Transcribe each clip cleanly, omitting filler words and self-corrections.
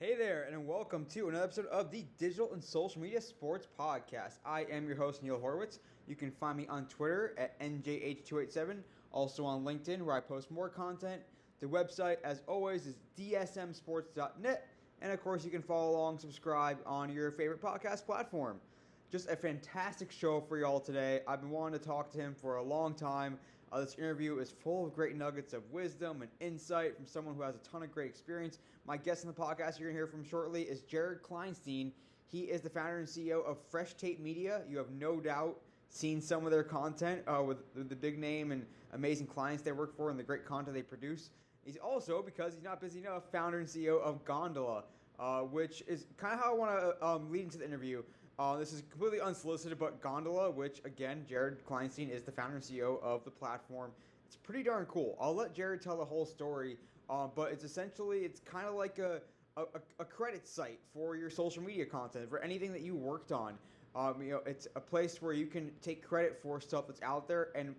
Hey there, and welcome to another episode of the Digital and Social Media Sports Podcast. I am your host, Neil Horowitz. You can find me on Twitter at NJH287, also on LinkedIn, where I post more content. The website, as always, is dsmsports.net. And of course, you can follow along, subscribe on your favorite podcast platform. Just a fantastic show for y'all today. I've been wanting to talk to him for a long time. This interview is full of great nuggets of wisdom and insight from someone who has a ton of great experience. My guest on the podcast you're going to hear from shortly is Jared Kleinstein. He is the founder and CEO of Fresh Tape Media. You have no doubt seen some of their content with the big name and amazing clients they work for and the great content they produce. He's also, because he's not busy enough, founder and CEO of Gondola, which is kind of how I want to lead into the interview. This is completely unsolicited, but Gondola, which, again, Jared Kleinstein is the founder and CEO of the platform. It's pretty darn cool. I'll let Jared tell the whole story, but it's kind of like a credit site for your social media content, for anything that you worked on. It's a place where you can take credit for stuff that's out there, and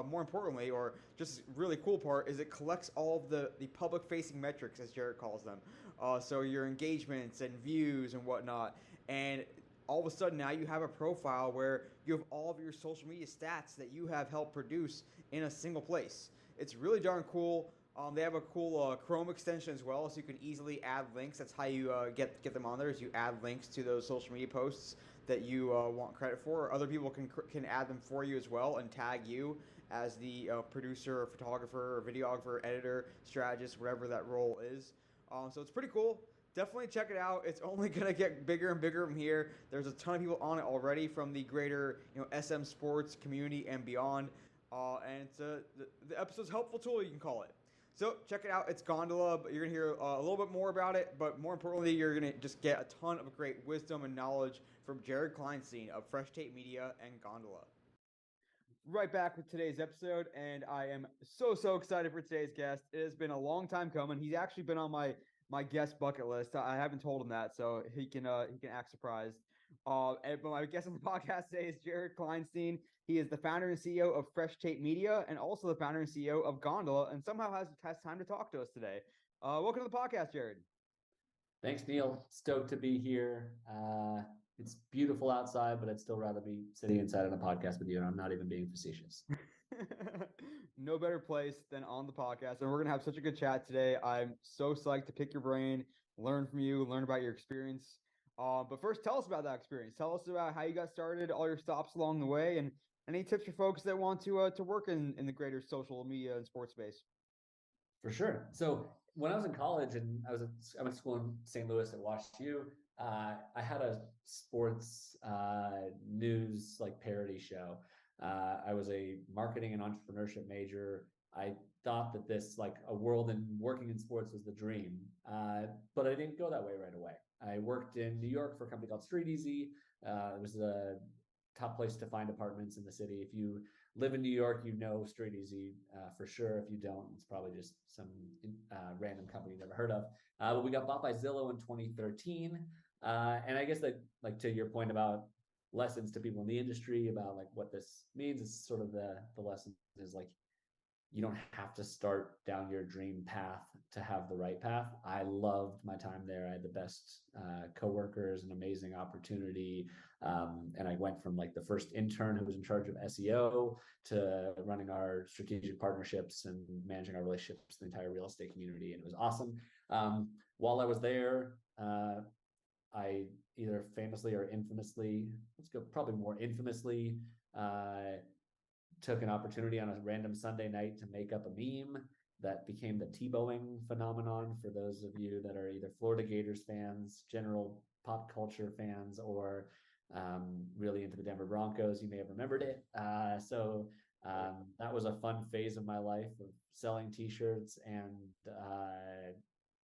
more importantly, or just really cool part, is it collects all of the public-facing metrics, as Jared calls them. So your engagements and views and whatnot, and all of a sudden now you have a profile where you have all of your social media stats that you have helped produce in a single place. It's really darn cool. They have a cool Chrome extension as well, so you can easily add links. That's how you get them on there, is you add links to those social media posts that you want credit for. Other people can add them for you as well and tag you as the producer, or photographer, or videographer, editor, strategist, whatever that role is. So it's pretty cool. Definitely check it out. It's only going to get bigger and bigger from here. There's a ton of people on it already from the greater SM sports community and beyond. And it's the episode's helpful tool, you can call it. So check it out. It's Gondola. But you're going to hear a little bit more about it. But more importantly, you're going to just get a ton of great wisdom and knowledge from Jared Kleinstein of Fresh Tape Media and Gondola. Right back with today's episode, and I am so excited for today's guest. It has been a long time coming. He's actually been on my guest bucket list. I haven't told him that, so he can act surprised. But my guest on the podcast today is Jared Kleinstein. He is the founder and CEO of Fresh Tape Media, and also the founder and CEO of Gondola, and somehow has time to talk to us today. Welcome to the podcast, Jared. Thanks, Neil. Stoked to be here. It's beautiful outside, but I'd still rather be sitting inside on a podcast with you, and I'm not even being facetious. No better place than on the podcast, and we're going to have such a good chat today. I'm so psyched to pick your brain, learn from you, learn about your experience. But first, tell us about that experience. Tell us about how you got started, all your stops along the way, and any tips for folks that want to work in the greater social media and sports space. For sure. So when I was in college and I went to school in St. Louis at WashU, I had a sports news parody show. I was a marketing and entrepreneurship major. I thought that this a world in working in sports was the dream, but I didn't go that way right away. I worked in New York for a company called Street Easy. It was the top place to find apartments in the city. If you live in New York, you know Street Easy for sure. If you don't, it's probably just some random company you never heard of. But we got bought by Zillow in 2013. And I guess that, to your point about lessons to people in the industry about what this means, is sort of the lesson is you don't have to start down your dream path to have the right path. I loved my time there. I had the best coworkers, an amazing opportunity. And I went from the first intern who was in charge of SEO to running our strategic partnerships and managing our relationships with the entire real estate community. And it was awesome. While I was there, I either famously or infamously, probably more infamously, took an opportunity on a random Sunday night to make up a meme that became the Tebowing phenomenon. For those of you that are either Florida Gators fans, general pop culture fans, or really into the Denver Broncos, you may have remembered it. So that was a fun phase of my life of selling t-shirts and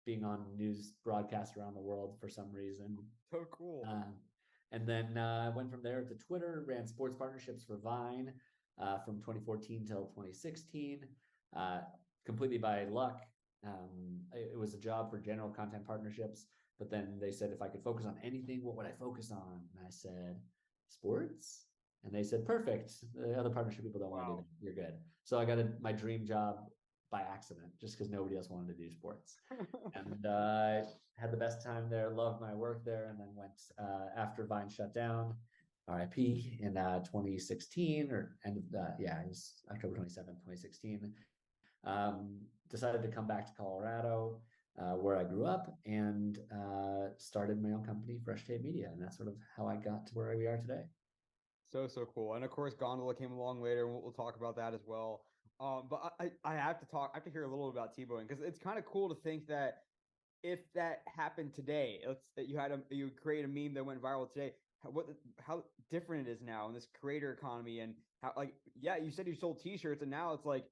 being on news broadcasts around the world for some reason. So cool. And then I went from there to Twitter, ran sports partnerships for Vine from 2014 till 2016, completely by luck. It was a job for general content partnerships, but then they said if I could focus on anything, what would I focus on? And I said, sports. And they said, perfect. The other partnership people don't want to do that. You're good. So I got my dream job by accident, just because nobody else wanted to do sports. And had the best time there, loved my work there, and then went after Vine shut down, RIP, in 2016, or end of it was October 27th, 2016. Decided to come back to Colorado, where I grew up, and started my own company, Fresh Tape Media, and that's sort of how I got to where we are today. So cool. And of course, Gondola came along later, and we'll talk about that as well. But I have to talk. I have to hear a little about T-Bowing, because it's kind of cool to think that if that happened today, that you create a meme that went viral today, how different it is now in this creator economy, and how, like, yeah, you said you sold T-shirts, and now it's like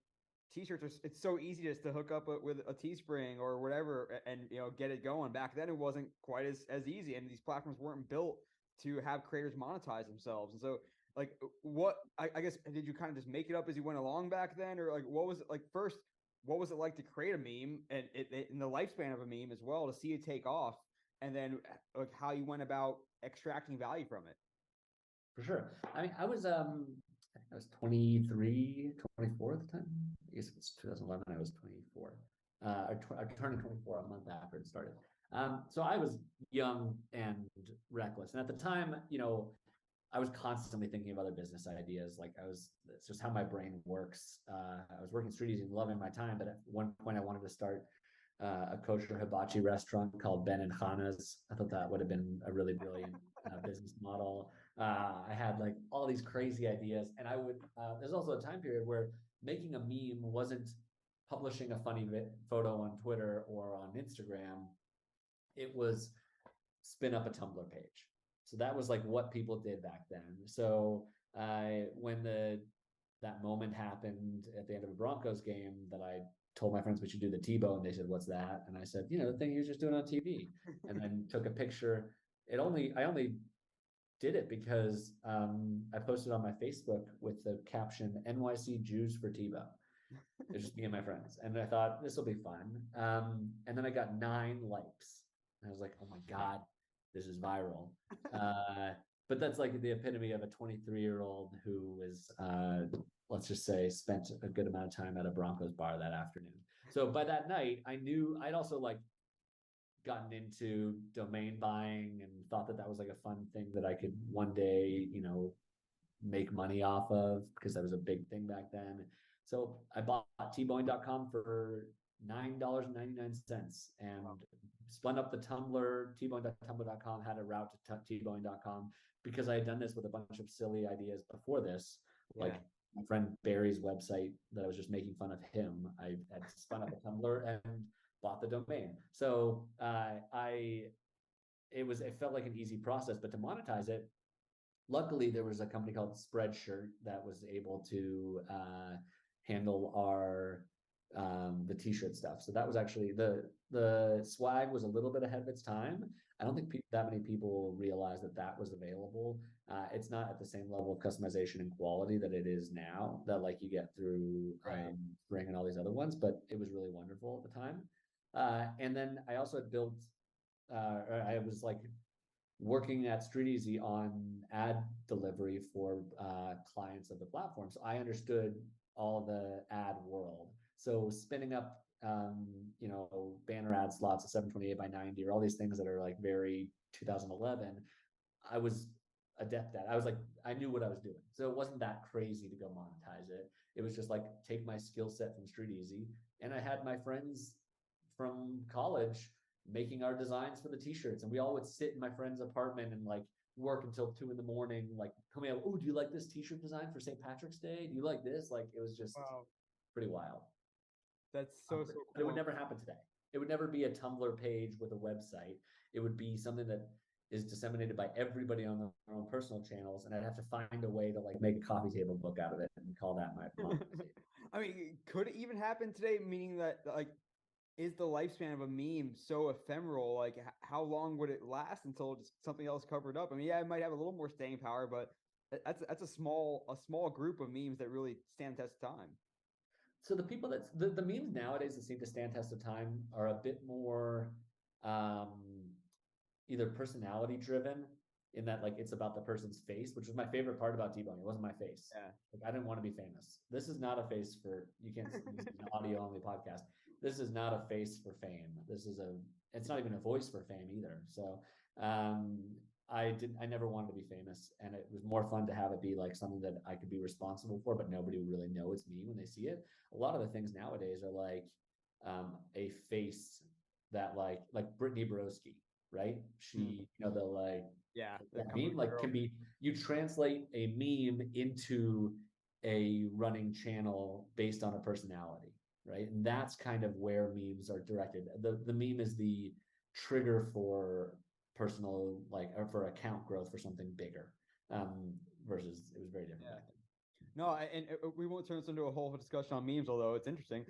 T-shirts it's so easy just to hook up with a Teespring or whatever, and get it going. Back then it wasn't quite as easy, and these platforms weren't built to have creators monetize themselves. And so, like, what I guess, did you kind of just make it up as you went along back then, or like what was it like first? What was it like to create a meme, and in the lifespan of a meme as well, to see it take off, and then like how you went about extracting value from it? For sure. I mean, I think I was 23, 24 at the time. I guess it was 2011. I was 24. I turned 24 a month after it started. So I was young and reckless. And at the time, I was constantly thinking of other business ideas. It's just how my brain works. I was working Street Easy and loving my time, but at one point I wanted to start a kosher hibachi restaurant called Ben and Hana's. I thought that would have been a really brilliant business model. I had like all these crazy ideas, and there's also a time period where making a meme wasn't publishing a funny photo on Twitter or on Instagram. It was spin up a Tumblr page. So that was like what people did back then. So when that moment happened at the end of a Broncos game, that I told my friends we should do the T-Bow, and they said, "What's that?" And I said, the thing he was just doing on TV, and then took a picture. I only did it because I posted on my Facebook with the caption "NYC Jews for T-Bow." It was just me and my friends, and I thought this will be fun. And then I got 9 likes, and I was like, "Oh my god, this is viral." But that's like the epitome of a 23-year-old who was, let's just say, spent a good amount of time at a Broncos bar that afternoon. So by that night, I knew I'd also like gotten into domain buying and thought that was like a fun thing that I could one day, make money off of, because that was a big thing back then. So I bought tbowing.com for $9.99 and spun up the Tumblr. tbowing.tumblr.com had a route to tbowing.com, because I had done this with a bunch of silly ideas before this. Like my friend Barry's website that I was just making fun of him, I had spun up a Tumblr and bought the domain. So it felt like an easy process, but to monetize it, luckily there was a company called Spreadshirt that was able to handle the t-shirt stuff. So that was actually the swag was a little bit ahead of its time. I don't think that many people realized that was available. It's not at the same level of customization and quality that it is now, that like you get through Spring and all these other ones, but it was really wonderful at the time. And then I also had built, I was like working at Street Easy on ad delivery for clients of the platform. So I understood all the ad world. So spinning up, banner ad slots at 728 by 90, or all these things that are like very 2011, I was adept at. I knew what I was doing. So it wasn't that crazy to go monetize it. It was just like take my skill set from Street Easy. And I had my friends from college making our designs for the t-shirts, and we all would sit in my friend's apartment and like work until 2 a.m, like coming out, "Oh, do you like this t-shirt design for St. Patrick's Day? Do you like this?" Like it was just pretty wild. That's so cool. But it would never happen today. It would never be a Tumblr page with a website. It would be something that is disseminated by everybody on their own personal channels, and I'd have to find a way to like make a coffee table book out of it and call that my I mean, could it even happen today? Meaning that, like, is the lifespan of a meme so ephemeral? Like, how long would it last until just something else covered up? I mean, yeah, it might have a little more staying power, but that's a small group of memes that really stand the test of time. So the people the memes nowadays that seem to stand test of time are a bit more either personality driven. in that like it's about the person's face, which was my favorite part about debugging. It wasn't my face. Yeah. Like I didn't want to be famous. This is not a face for you can't this is an audio only podcast. This is not a face for fame. It's not even a voice for fame either. So um I never wanted to be famous, and it was more fun to have it be like something that I could be responsible for, but nobody would really know it's me when they see it. A lot of the things nowadays are like a face that like Brittany Broski, right? She, the like Yeah, the that meme like girl. can be you translate a meme into a running channel based on a personality, right? And that's kind of where memes are directed. The meme is the trigger for personal like or for account growth for something bigger. Versus it was very different back then. No, and we won't turn this into a whole discussion on memes, although it's interesting.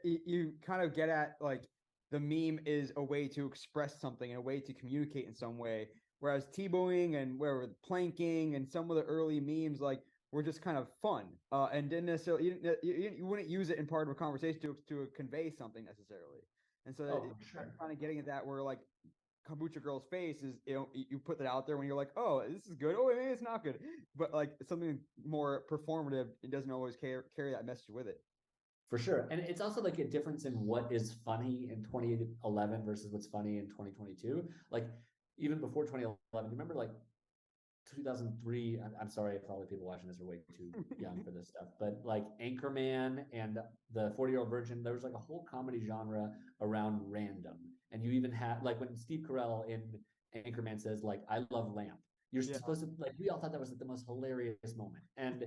You kind of get at like the meme is a way to express something and a way to communicate in some way, whereas Tebowing and where planking and some of the early memes like were just kind of fun and didn't necessarily you wouldn't use it in part of a conversation to convey something necessarily. And so Oh, for sure. kind of getting at that where like kombucha girl's face is you put that out there when you're like, oh, this is good, oh maybe it's not good, but like something more performative, it doesn't always carry that message with it. For sure. And it's also like a difference in what is funny in 2011 versus what's funny in 2022. Like even before 2011, remember like 2003. I'm sorry if all the people watching this are way too young for this stuff, but like Anchorman and the 40-Year-Old Virgin, there was like a whole comedy genre around random. And you even had like when Steve Carell in Anchorman says like I love lamp. You're supposed to like we all thought that was the most hilarious moment. And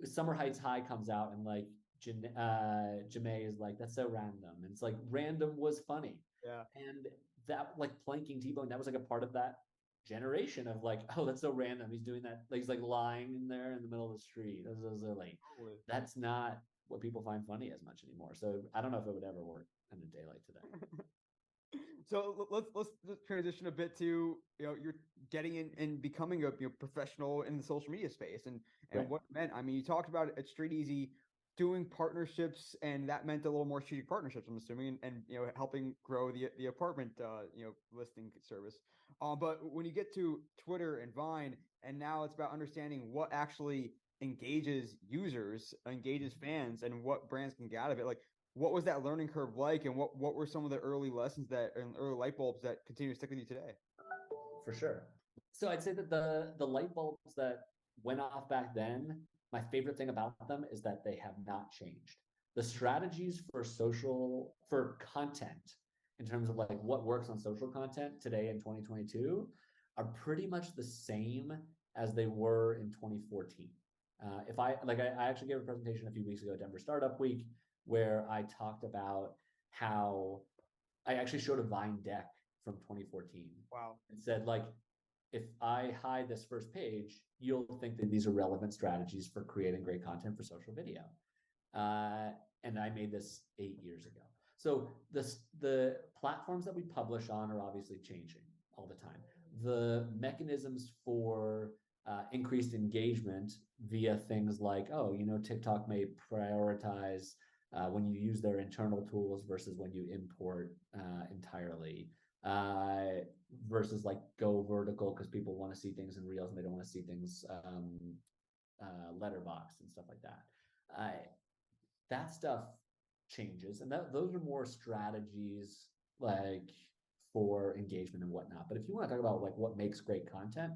Summer Heights High comes out and like Janae is like that's so random. And it's like random was funny. Yeah. And that like planking T-Bone, that was like a part of that generation of like, oh, that's so random. He's doing that. Like, he's like lying in there in the middle of the street. Those are like, that's not what people find funny as much anymore. So I don't know if it would ever work in a day like today. So let's just transition a bit to you're getting in and becoming a professional in the social media space and what it meant. I mean, you talked about it at Street Easy doing partnerships, and that meant a little more strategic partnerships, I'm assuming, and helping grow the apartment listing service. But when you get to Twitter and Vine, and now it's about understanding what actually engages users, engages fans, and what brands can get out of it. Like, what was that learning curve like, and what were some of the early lessons and early light bulbs that continue to stick with you today? For sure. So I'd say that the light bulbs that went off back then, my favorite thing about them is that they have not changed. The strategies for content in terms of like what works on social content today in 2022 are pretty much the same as they were in 2014. If I actually gave a presentation a few weeks ago at Denver Startup Week where I talked about how I actually showed a Vine deck from 2014. Wow. And said like, if I hide this first page, you'll think that these are relevant strategies for creating great content for social video. And I made this 8 years ago. So the platforms that we publish on are obviously changing all the time. The mechanisms for increased engagement via things like, TikTok may prioritize when you use their internal tools versus when you import entirely. Versus like go vertical because people want to see things in Reels and they don't want to see things letterbox and stuff like that. That stuff changes, and those are more strategies like for engagement and whatnot. But if you want to talk about like what makes great content,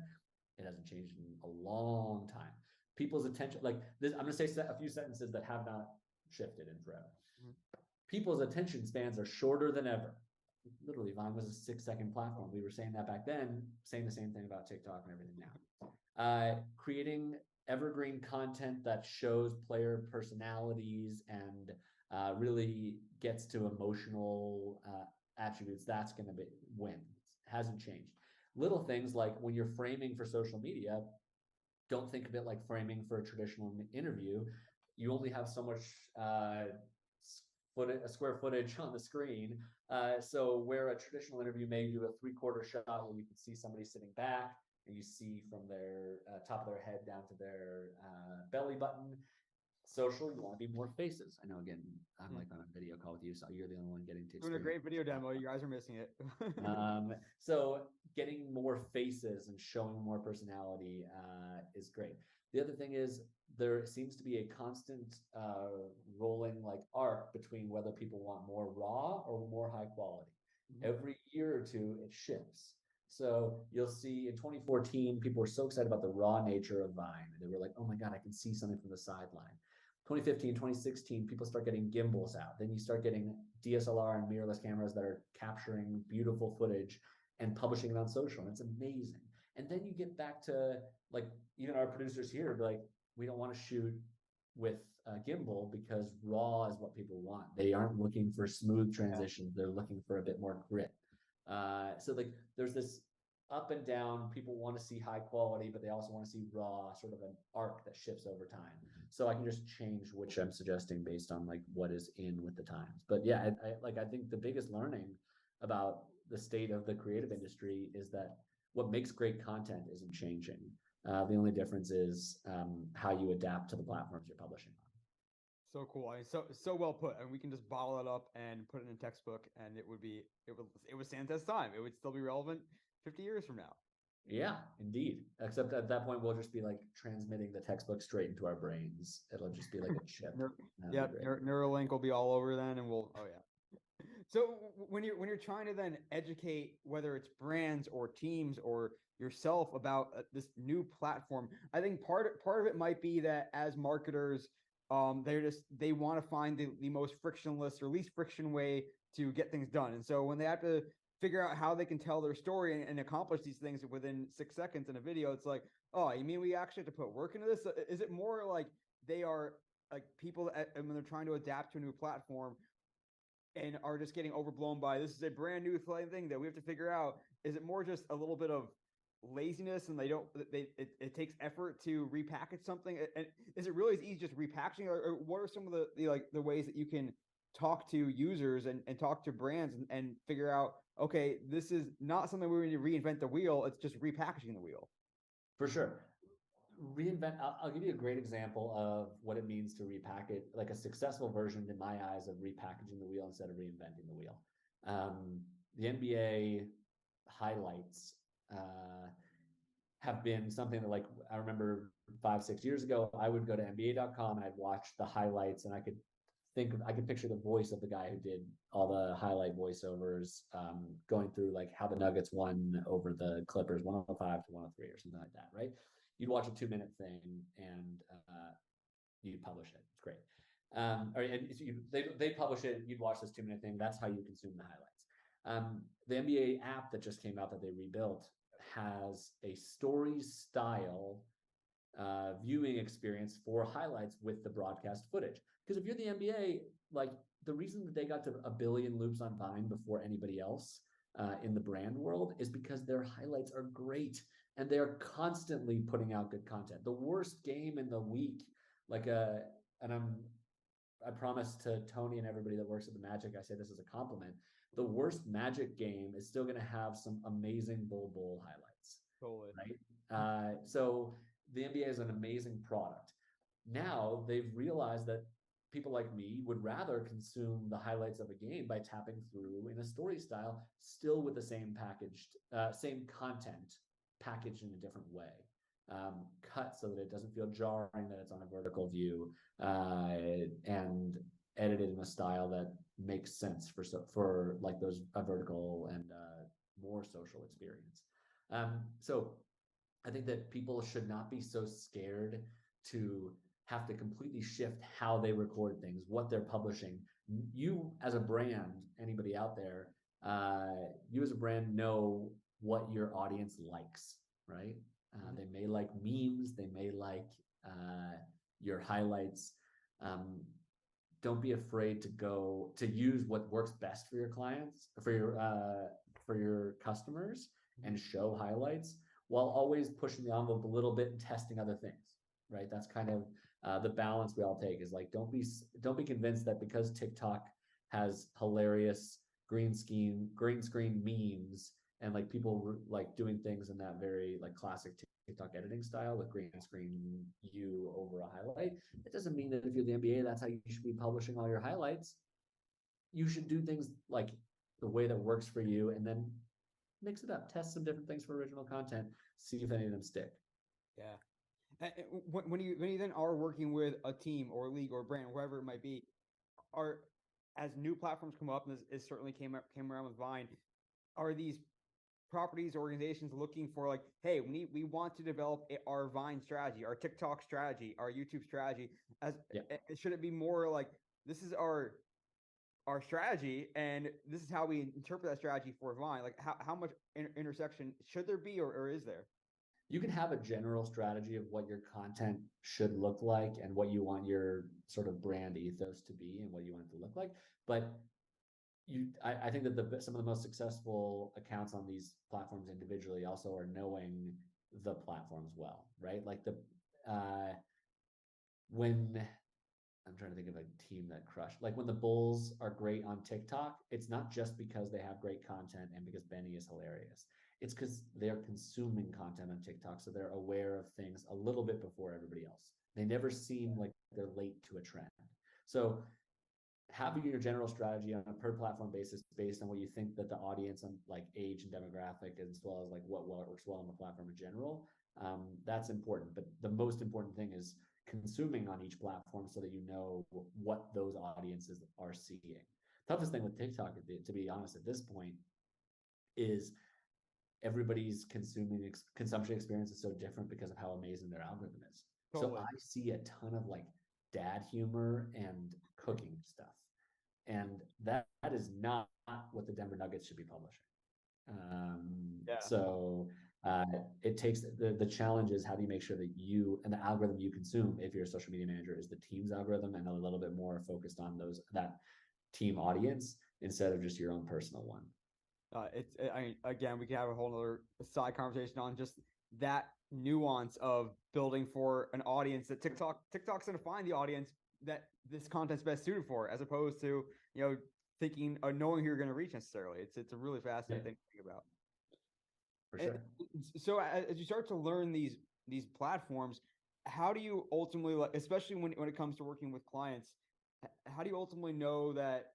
it hasn't changed in a long time. People's attention, like this, I'm going to say a few sentences that have not shifted in forever. Mm-hmm. People's attention spans are shorter than ever. Literally, Vine was a 6-second platform. We were saying that back then, saying the same thing about TikTok and everything now. Creating evergreen content that shows player personalities and really gets to emotional attributes, that's going to win. It hasn't changed. Little things like when you're framing for social media, don't think of it like framing for a traditional interview. You only have so much square footage on the screen. So where a traditional interview may do a 3/4 shot where you can see somebody sitting back and you see from their top of their head down to their belly button, social, you want to be more faces. I know, again, I'm like on a video call with you, so you're the only one getting to Doing a experience great video demo. You guys are missing it. so getting more faces and showing more personality is great. The other thing is there seems to be a constant rolling like arc between whether people want more raw or more high quality. Every year or two, it shifts. So you'll see in 2014, people were so excited about the raw nature of Vine. They were like, oh my God, I can see something from the sideline. 2015, 2016, people start getting gimbals out. Then you start getting DSLR and mirrorless cameras that are capturing beautiful footage and publishing it on social. And it's amazing. And then you get back to like, even our producers here, like, we don't want to shoot with gimbal because raw is what people want. They aren't looking for smooth transitions. They're looking for a bit more grit. So like there's this up and down. People want to see high quality, but they also want to see raw, sort of an arc that shifts over time. So I can just change which I'm suggesting based on like what is in with the times. But yeah, I think the biggest learning about the state of the creative industry is that what makes great content isn't changing. The only difference is how you adapt to the platforms you're publishing on. So cool. I mean, so well put. And we can just bottle it up and put it in a textbook, and it would stand the test time. It would still be relevant 50 years from now. Yeah, indeed. Except at that point, we'll just be like transmitting the textbook straight into our brains. It'll just be like a chip. Neuralink will be all over then, and we'll. Oh yeah. So when you're trying to then educate whether it's brands or teams or yourself about this new platform, I think part of it might be that as marketers, they want to find the most frictionless or least friction way to get things done, and so when they have to figure out how they can tell their story and accomplish these things within 6 seconds in a video, it's like, oh, you mean we actually have to put work into this? Is it more like they are like people when they're trying to adapt to a new platform and are just getting overblown by this is a brand new thing that we have to figure out? Is it more just a little bit of laziness and it takes effort to repackage something? And is it really as easy just repackaging, or what are some of the ways that you can talk to users and talk to brands and figure out, okay, this is not something we need to reinvent the wheel, it's just repackaging the wheel? For sure. I'll give you a great example of what it means to repackage, like a successful version in my eyes of repackaging the wheel instead of reinventing the wheel. The NBA highlights have been something that, like, I remember 5-6 years ago, I would go to NBA.com and I'd watch the highlights, and I could picture the voice of the guy who did all the highlight voiceovers, going through like how the Nuggets won over the Clippers 105 to 103 or something like that, right? You'd watch a 2-minute thing and you'd publish it. It's great. They publish it, you'd watch this 2-minute thing. That's how you consume the highlights. The NBA app that just came out that they rebuilt has a story style viewing experience for highlights with the broadcast footage. Because if you're the NBA, like, the reason that they got to 1 billion loops on Vine before anybody else in the brand world is because their highlights are great and they're constantly putting out good content. The worst game in the week, I promise to Tony and everybody that works at the Magic, I say this as a compliment. The worst Magic game is still going to have some amazing Bull highlights. Totally. Right? So the NBA is an amazing product. Now they've realized that people like me would rather consume the highlights of a game by tapping through in a story style, still with the same content packaged in a different way, cut so that it doesn't feel jarring, that it's on a vertical view, and edited in a style that makes sense for like those a vertical and more social experience. So I think that people should not be so scared to have to completely shift how they record things, what they're publishing. You as a brand, anybody out there, you as a brand know what your audience likes, right? They may like memes, they may like your highlights. Don't be afraid to use what works best for your clients, for your customers, and show highlights while always pushing the envelope a little bit and testing other things, right? That's kind of the balance we all take, is like, don't be convinced that because TikTok has hilarious green screen memes and like people like doing things in that very like classic TikTok editing style with green screen you over a highlight. It doesn't mean that if you're the NBA, that's how you should be publishing all your highlights. You should do things like the way that works for you, and then mix it up, test some different things for original content, see if any of them stick. Yeah. When you then are working with a team or a league or a brand, wherever it might be, are as new platforms come up, and this certainly came around with Vine, are these properties, organizations looking for like, hey, we want to develop our Vine strategy, our TikTok strategy, our YouTube strategy? As Yeah. should it be more like this is our strategy, and this is how we interpret that strategy for Vine? Like, how much intersection should there be, or is there? You can have a general strategy of what your content should look like and what you want your sort of brand ethos to be and what you want it to look like. But I think that some of the most successful accounts on these platforms individually also are knowing the platforms well, right? Like when I'm trying to think of a team that crushed. Like when the Bulls are great on TikTok, it's not just because they have great content and because Benny is hilarious. It's because they're consuming content on TikTok, so they're aware of things a little bit before everybody else. They never seem like they're late to a trend. So having your general strategy on a per platform basis based on what you think that the audience and like age and demographic, as well as like what works well on the platform in general, that's important. But the most important thing is consuming on each platform so that you know what those audiences are seeing. Toughest thing with TikTok, to be honest, at this point, is everybody's consumption experience is so different because of how amazing their algorithm is. Totally. So I see a ton of like dad humor and cooking stuff, and that is not what the Denver Nuggets should be publishing. So it takes the challenge is how do you make sure that you and the algorithm you consume, if you're a social media manager, is the team's algorithm and a little bit more focused on that team audience instead of just your own personal one. Again, we can have a whole other side conversation on just that nuance of building for an audience that TikTok's going to find the audience that this content's best suited for, as opposed to, thinking or knowing who you're going to reach necessarily. It's a really fascinating thing to think about. For sure. So as you start to learn these platforms, how do you ultimately, especially when it comes to working with clients, how do you ultimately know that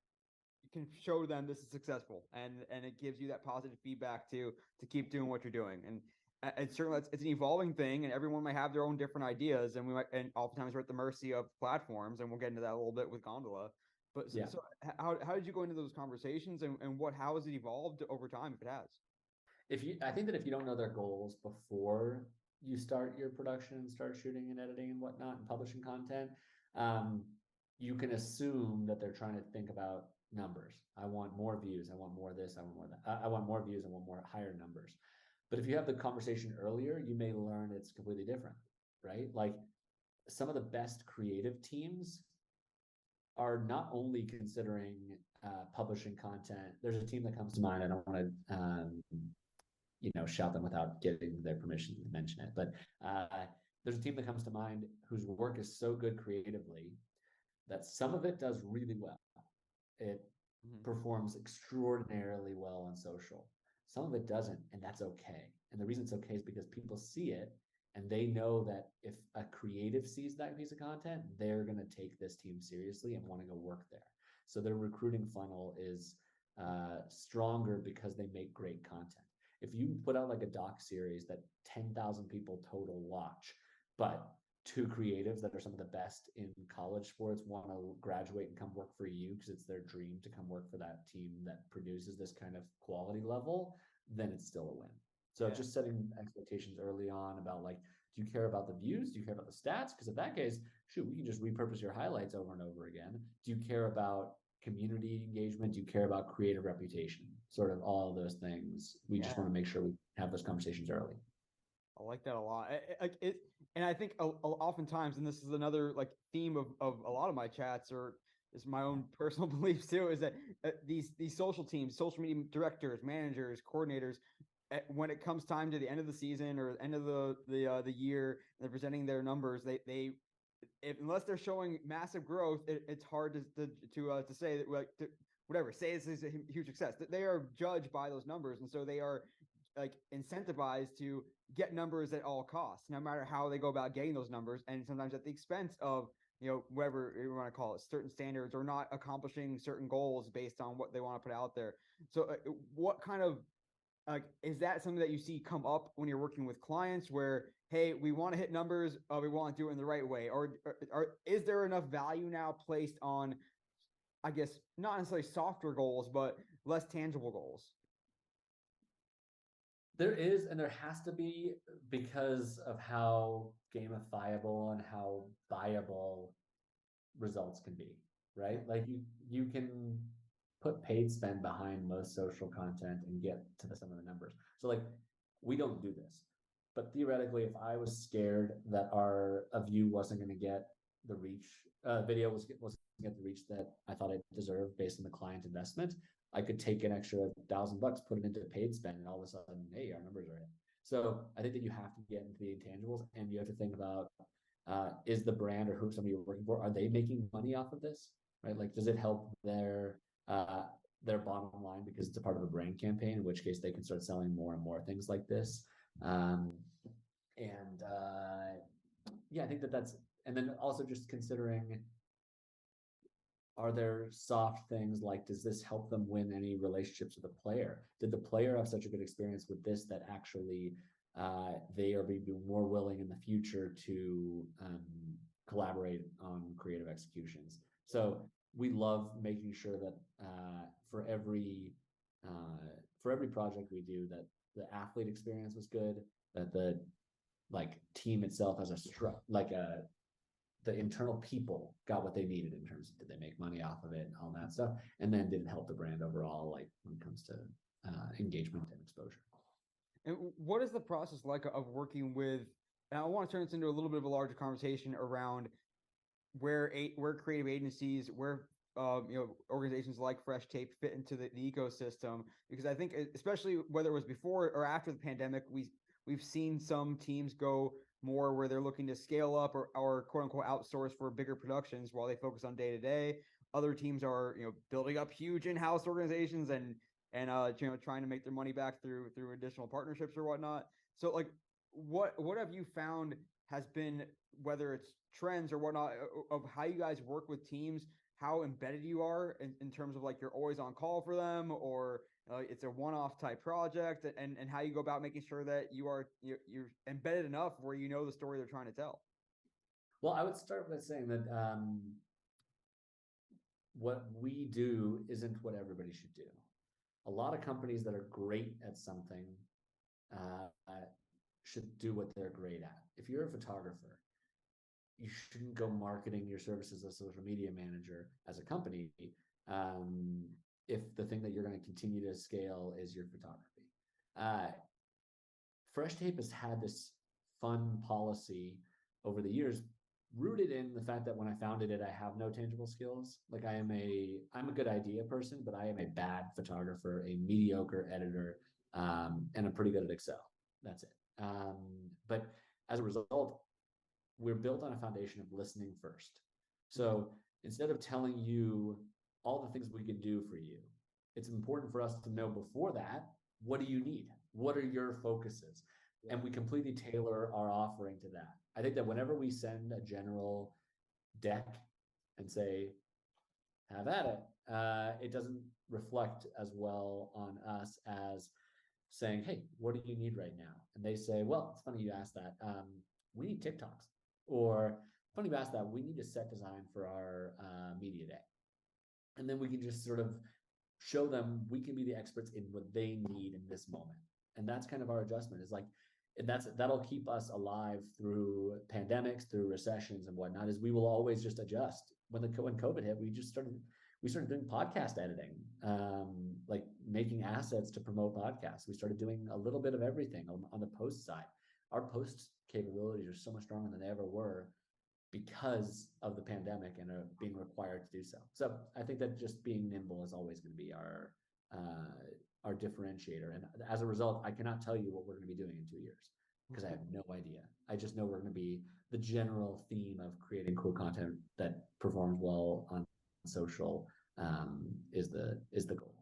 you can show them this is successful and it gives you that positive feedback to keep doing what you're doing? And certainly it's an evolving thing, and everyone might have their own different ideas, and oftentimes we're at the mercy of platforms, and we'll get into that a little bit with Gondola. But so how did you go into those conversations, and how has it evolved over time, if it has? I think that if you don't know their goals before you start your production and start shooting and editing and whatnot and publishing content, you can assume that they're trying to think about numbers. I want more views. I want more of this. I want more of that. I want more views. I want more higher numbers. But if you have the conversation earlier, you may learn it's completely different, right? Like some of the best creative teams are not only considering publishing content. There's a team that comes to mind. I don't want to, shout them without getting their permission to mention it. But there's a team that comes to mind whose work is so good creatively that some of it does really well. It performs extraordinarily well on social. Some of it doesn't, and that's okay. And the reason it's okay is because people see it and they know that if a creative sees that piece of content, they're going to take this team seriously and want to go work there. So their recruiting funnel is stronger because they make great content. If you put out like a doc series that 10,000 people total watch, but two creatives that are some of the best in college sports want to graduate and come work for you because it's their dream to come work for that team that produces this kind of quality level, then it's still a win. So just setting expectations early on about like, do you care about the views? Do you care about the stats? Because in that case, shoot, we can just repurpose your highlights over and over again. Do you care about community engagement? Do you care about creative reputation? Sort of all of those things. We just want to make sure we have those conversations early. I like that a lot. And I think oftentimes, and this is another like theme of a lot of my chats, or is my own personal beliefs too, is that these social teams, social media directors, managers, coordinators, when it comes time to the end of the season or end of the year, and they're presenting their numbers, unless they're showing massive growth, it's hard to say that, like, whatever, say this is a huge success. They are judged by those numbers, and so they are like incentivized to get numbers at all costs, no matter how they go about getting those numbers, and sometimes at the expense of whatever you want to call it, certain standards, or not accomplishing certain goals based on what they want to put out there. So, what kind of like is that something that you see come up when you're working with clients where, hey, we want to hit numbers, we want to do it in the right way, or is there enough value now placed on, I guess, not necessarily softer goals but less tangible goals? There is, and there has to be, because of how gamifiable and how viable results can be, right? Like you can put paid spend behind most social content and get to some of the numbers. So like we don't do this. But theoretically, if I was scared that our a view wasn't going to get the reach, video wasn't get the reach that I thought it deserved based on the client investment, I could take an extra $1,000, put it into paid spend, and all of a sudden, hey, our numbers are in. So I think that you have to get into the intangibles, and you have to think about, is the brand or who somebody you're working for, are they making money off of this? Right? Like, does it help their bottom line because it's a part of a brand campaign? In which case, they can start selling more and more things like this. Um, and yeah, I think that's, and then also just considering, are there soft things like, does this help them win any relationships with the player? Did the player have such a good experience with this that actually they are being more willing in the future to collaborate on creative executions? So we love making sure that for every project we do, that the athlete experience was good, that the like team itself has the internal people got what they needed in terms of, did they make money off of it and all that stuff, and then did it help the brand overall, like when it comes to engagement and exposure. And what is the process like of working with? And I want to turn this into a little bit of a larger conversation around where creative agencies, where organizations like Fresh Tape fit into the ecosystem, because I think, especially whether it was before or after the pandemic, we've seen some teams go more where they're looking to scale up, or quote unquote outsource for bigger productions while they focus on day to day. Other teams are building up huge in-house organizations and trying to make their money back through additional partnerships or whatnot. So like, what have you found has been, whether it's trends or whatnot, of how you guys work with teams, how embedded you are in terms of like you're always on call for them, or it's a one-off type project, and how you go about making sure that you're embedded enough where you know the story they're trying to tell? Well, I would start by saying that what we do isn't what everybody should do. A lot of companies that are great at something should do what they're great at. If you're a photographer, you shouldn't go marketing your services as a social media manager as a company if the thing that you're going to continue to scale is your photography. Fresh Tape has had this fun policy over the years, rooted in the fact that when I founded it, I have no tangible skills. Like I'm a good idea person, but I am a bad photographer, a mediocre editor, and I'm pretty good at Excel. That's it. But as a result, we're built on a foundation of listening first. So instead of telling you all the things we can do for you, it's important for us to know before that, what do you need? What are your focuses? Yeah. And we completely tailor our offering to that. I think that whenever we send a general deck and say, have at it, it doesn't reflect as well on us as saying, hey, what do you need right now? And they say, well, it's funny you asked that. We need TikToks. Or funny you asked that, we need a set design for our media day. And then we can just sort of show them we can be the experts in what they need in this moment. And that's kind of our adjustment, is like, and that'll keep us alive through pandemics, through recessions and whatnot, is we will always just adjust. When COVID hit, we started doing podcast editing, like making assets to promote podcasts. We started doing a little bit of everything on the post side. Our post capabilities are so much stronger than they ever were because of the pandemic and being required to do so. So I think that just being nimble is always going to be our differentiator. And as a result, I cannot tell you what we're going to be doing in 2 years because I have no idea. I just know we're going to be the general theme of creating cool content that performs well on social is the goal.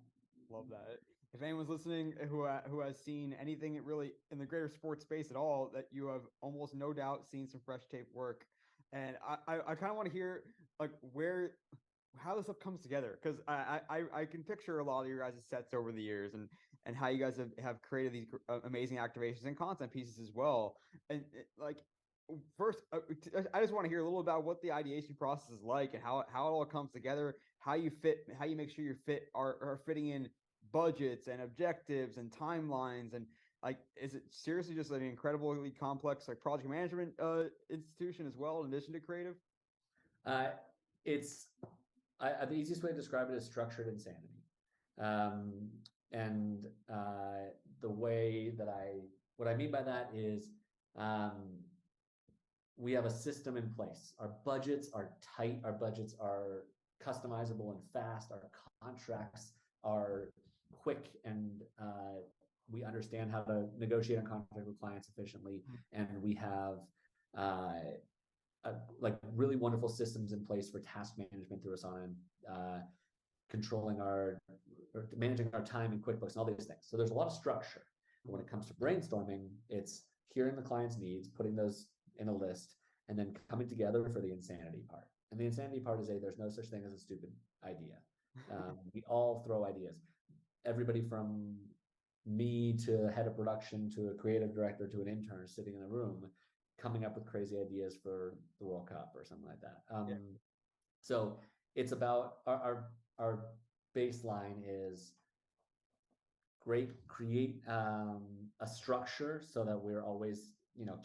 Love that. if anyone's listening who has seen anything really in the greater sports space at all, that you have almost no doubt seen some Fresh Tape work. And I kind of want to hear like where how this stuff comes together, because I can picture a lot of your guys' sets over the years, and how you guys have created these amazing activations and content pieces as well. And like first, I just want to hear a little about what the ideation process is like, and how it all comes together, how you make sure your fit are fitting in budgets and objectives and timelines, and like is it seriously just an incredibly complex like project management institution as well, in addition to creative? Uh, it's the easiest way to describe it is structured insanity. Um, and the way that what I mean by that is um, we have a system in place. Our budgets are tight. Our budgets are customizable and fast. Our contracts are quick, and we understand how to negotiate a contract with clients efficiently. And we have like really wonderful systems in place for task management through Asana, and controlling or managing our time in QuickBooks and all these things. So there's a lot of structure. But when it comes to brainstorming, it's hearing the client's needs, putting those in a list, and then coming together for the insanity part. And the insanity part is there's no such thing as a stupid idea. We all throw ideas. Everybody from me to head of production to a creative director to an intern sitting in a room coming up with crazy ideas for the World Cup or something like that. Yeah. So it's about our baseline is create a structure so that we're always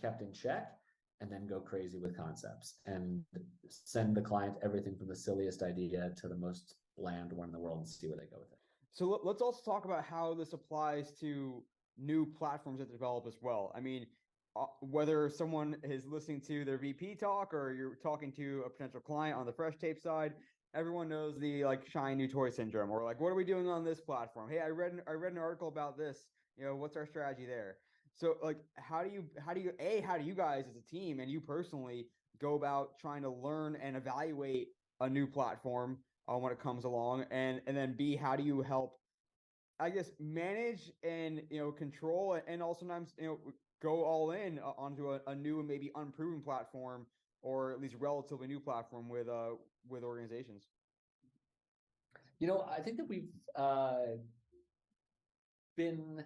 kept in check, and then go crazy with concepts and send the client everything from the silliest idea to the most bland one in the world and see where they go with it. So let's also talk about how this applies to new platforms that develop as well. I mean, whether someone is listening to their VP talk or you're talking to a potential client on the Fresh Tape side, everyone knows the like shiny new toy syndrome, or like, what are we doing on this platform? Hey, I read an article about this. What's our strategy there? So like, how do you guys as a team and you personally go about trying to learn and evaluate a new platform when it comes along, and then B, how do you help, I guess, manage and control, and also sometimes go all in onto a new and maybe unproven platform, or at least relatively new platform with organizations? I think that we've been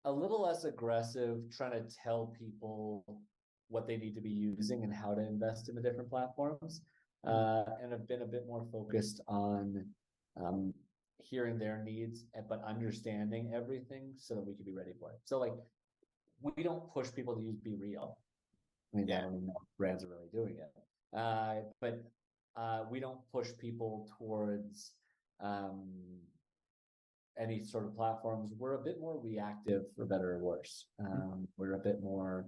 a little less aggressive trying to tell people what they need to be using and how to invest in the different platforms, and have been a bit more focused on hearing their needs, but understanding everything so that we can be ready for it. So like, we don't push people to use Be Real. I mean, I don't even know if brands are really doing it. But we don't push people towards any sort of platforms. We're a bit more reactive, for better or worse. We're a bit more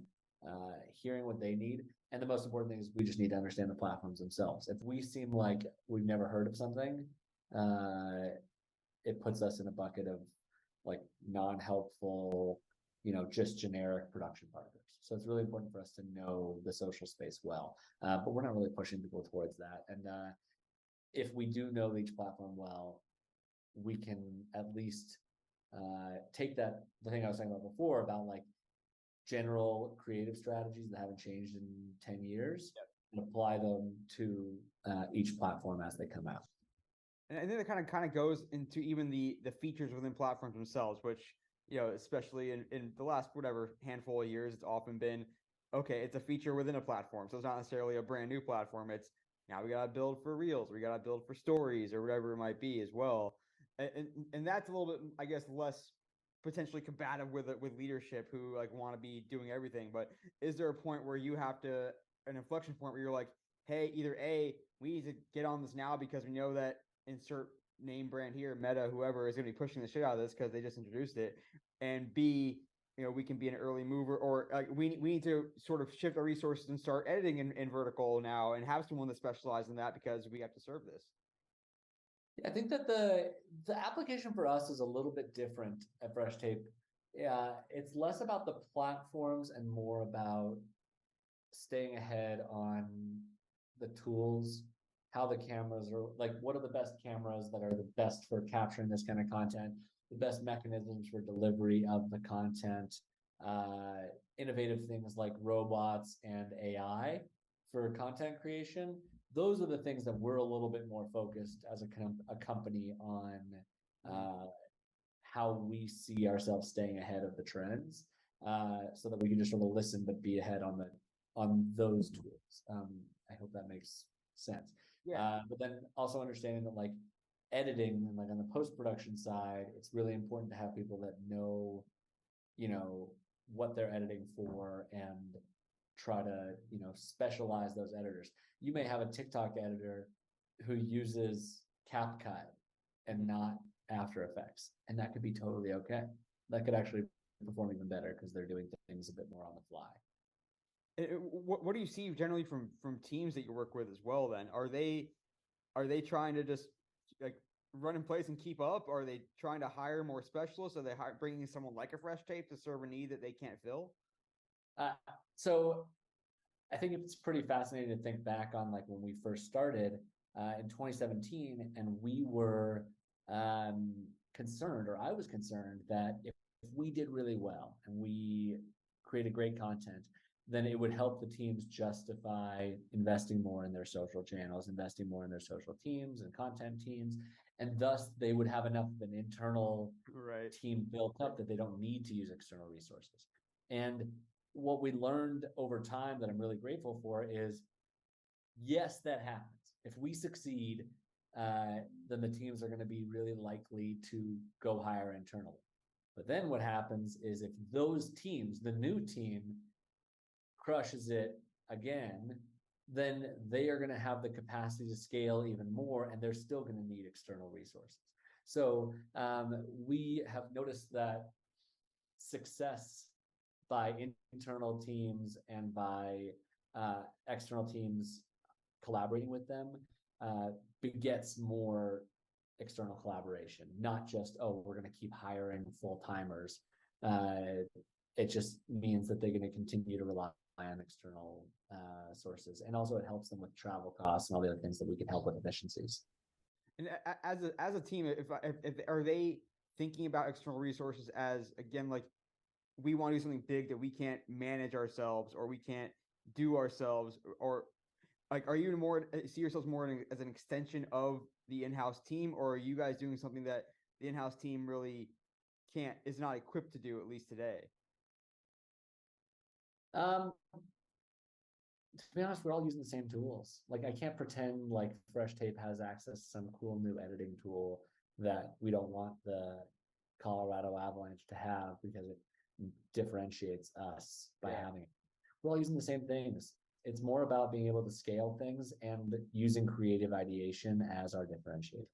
hearing what they need. And the most important thing is we just need to understand the platforms themselves. If we seem like we've never heard of something, it puts us in a bucket of like non-helpful, just generic production partners. So it's really important for us to know the social space well, but we're not really pushing people towards that. And if we do know each platform well, we can at least take the thing I was talking about before about like general creative strategies that haven't changed in 10 years, and apply them to each platform as they come out. And I think that kind of goes into even the features within platforms themselves, which especially in the last whatever handful of years, it's often been, okay, it's a feature within a platform, so it's not necessarily a brand new platform. It's now we got to build for Reels, we got to build for Stories, or whatever it might be as well. And that's a little bit, I guess, less potentially combative with leadership who like want to be doing everything. But is there a point where you have to, an inflection point where you're like, hey, either A, we need to get on this now because we know that insert name brand here, Meta, whoever is going to be pushing the shit out of this because they just introduced it, and B, we can be an early mover, or we need to sort of shift our resources and start editing in vertical now and have someone that specializes in that because we have to serve this. I think that the application for us is a little bit different at Fresh Tape. Yeah, it's less about the platforms and more about staying ahead on the tools how the cameras are, like what are the best cameras that are the best for capturing this kind of content, the best mechanisms for delivery of the content, uh, innovative things like robots and AI for content creation. Those are the things that we're a little bit more focused as a company on, uh, how we see ourselves staying ahead of the trends, so that we can just sort of listen but be ahead on those tools. I hope that makes sense. Yeah. But then also understanding that like editing and like on the post-production side, it's really important to have people that know, what they're editing for and try to, specialize those editors. You may have a TikTok editor who uses CapCut and not After Effects, and that could be totally okay. That could actually perform even better because they're doing things a bit more on the fly. What do you see generally from teams that you work with as well? Then are they trying to just like run in place and keep up? Are they trying to hire more specialists? Are they bringing someone like a Fresh Tape to serve a need that they can't fill? Uh, so I think it's pretty fascinating to think back on like when we first started in 2017, and we were concerned, or I was concerned, that if we did really well and we created great content, then it would help the teams justify investing more in their social channels, investing more in their social teams and content teams, and thus they would have enough of an internal Right. team built up that they don't need to use external resources. And what we learned over time that I'm really grateful for is, yes, that happens. If we succeed, then the teams are going to be really likely to go hire internally. But then what happens is if those teams, the new team, crushes it again, then they are going to have the capacity to scale even more, and they're still going to need external resources. So we have noticed that success by internal teams and by external teams collaborating with them begets more external collaboration, not just, oh, we're going to keep hiring full timers. It just means that they're going to continue to rely on external sources. And also it helps them with travel costs and all the other things that we can help with efficiencies. And as a team, if are they thinking about external resources as again like we want to do something big that we can't manage ourselves or we can't do ourselves, or like are you more see yourselves more as an extension of the in-house team, or are you guys doing something that the in-house team really can't is not equipped to do, at least today? Um, to be honest, we're all using the same tools. Like I can't pretend like Fresh Tape has access to some cool new editing tool that we don't want the Colorado Avalanche to have because it differentiates us by having it. We're all using the same things. It's more about being able to scale things and using creative ideation as our differentiator.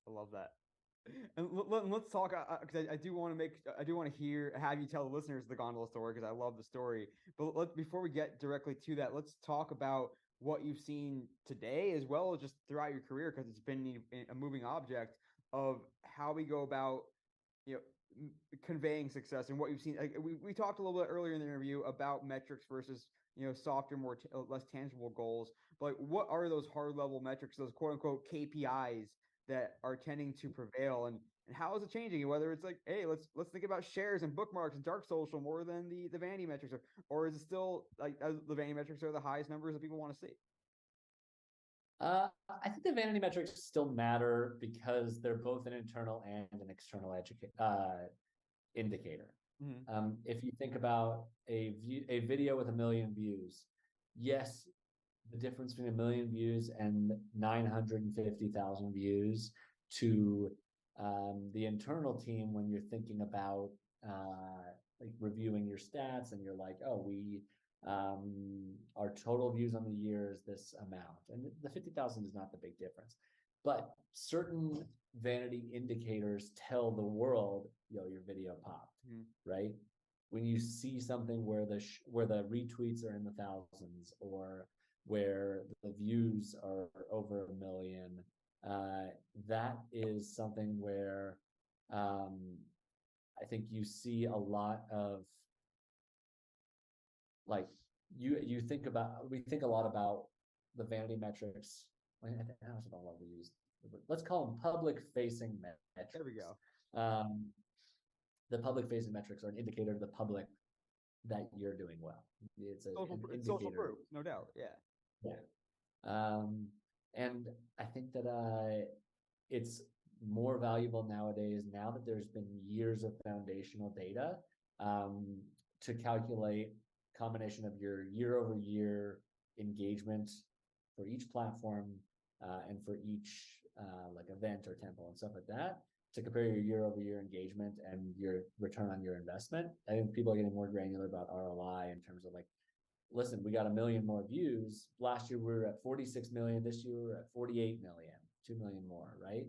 I love that. And let's talk because I do want to have you tell the listeners the gondola story because I love the story. But before we get directly to that, let's talk about what you've seen today as well as just throughout your career, because it's been a moving object of how we go about you know conveying success and what you've seen. Like, we talked a little bit earlier in the interview about metrics versus softer, more less tangible goals. But like, what are those hard level metrics, those quote unquote KPIs that are tending to prevail, and how is it changing? And whether it's like, hey, let's think about shares and bookmarks and dark social more than the vanity metrics, or is it still like the vanity metrics are the highest numbers that people want to see? I think the vanity metrics still matter because they're both an internal and an external indicator. Mm-hmm. If you think about a video with 1 million views, yes, the difference between 1 million views and 950,000 views to the internal team when you're thinking about like reviewing your stats and you're like, oh, our total views on the year is this amount, and the 50,000 is not the big difference. But certain vanity indicators tell the world, your video popped, right? When you see something where the retweets are in the thousands, or where the views are over 1 million, that is something where I think you see a lot of like we think a lot about the vanity metrics I don't know what we use. Let's call them public facing There we metrics. go. Um, the public facing metrics are an indicator to the public that you're doing well. An It's social indicator. proof, no doubt. Yeah. Yeah. Um, and I think that it's more valuable nowadays, now that there's been years of foundational data, um, to calculate combination of your year over year engagement for each platform, and for each like event or temple and stuff like that, to compare your year over year engagement and your return on your investment. I think people are getting more granular about ROI in terms of like, listen, we got 1 million more views. Last year we were at 46 million. This year we're at 48 million, 2 million more, right?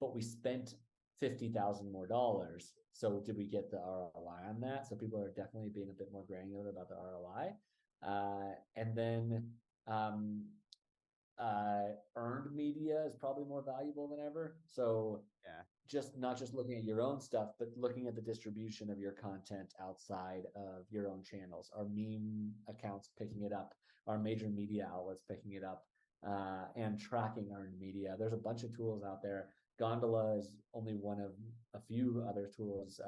But we spent 50,000 more dollars. So did we get the ROI on that? So people are definitely being a bit more granular about the ROI. And then earned media is probably more valuable than ever. So Yeah. just not just looking at your own stuff, but looking at the distribution of your content outside of your own channels. Our meme accounts picking it up, our major media outlets picking it up, and tracking earned media. There's a bunch of tools out there. Gondola is only one of a few other tools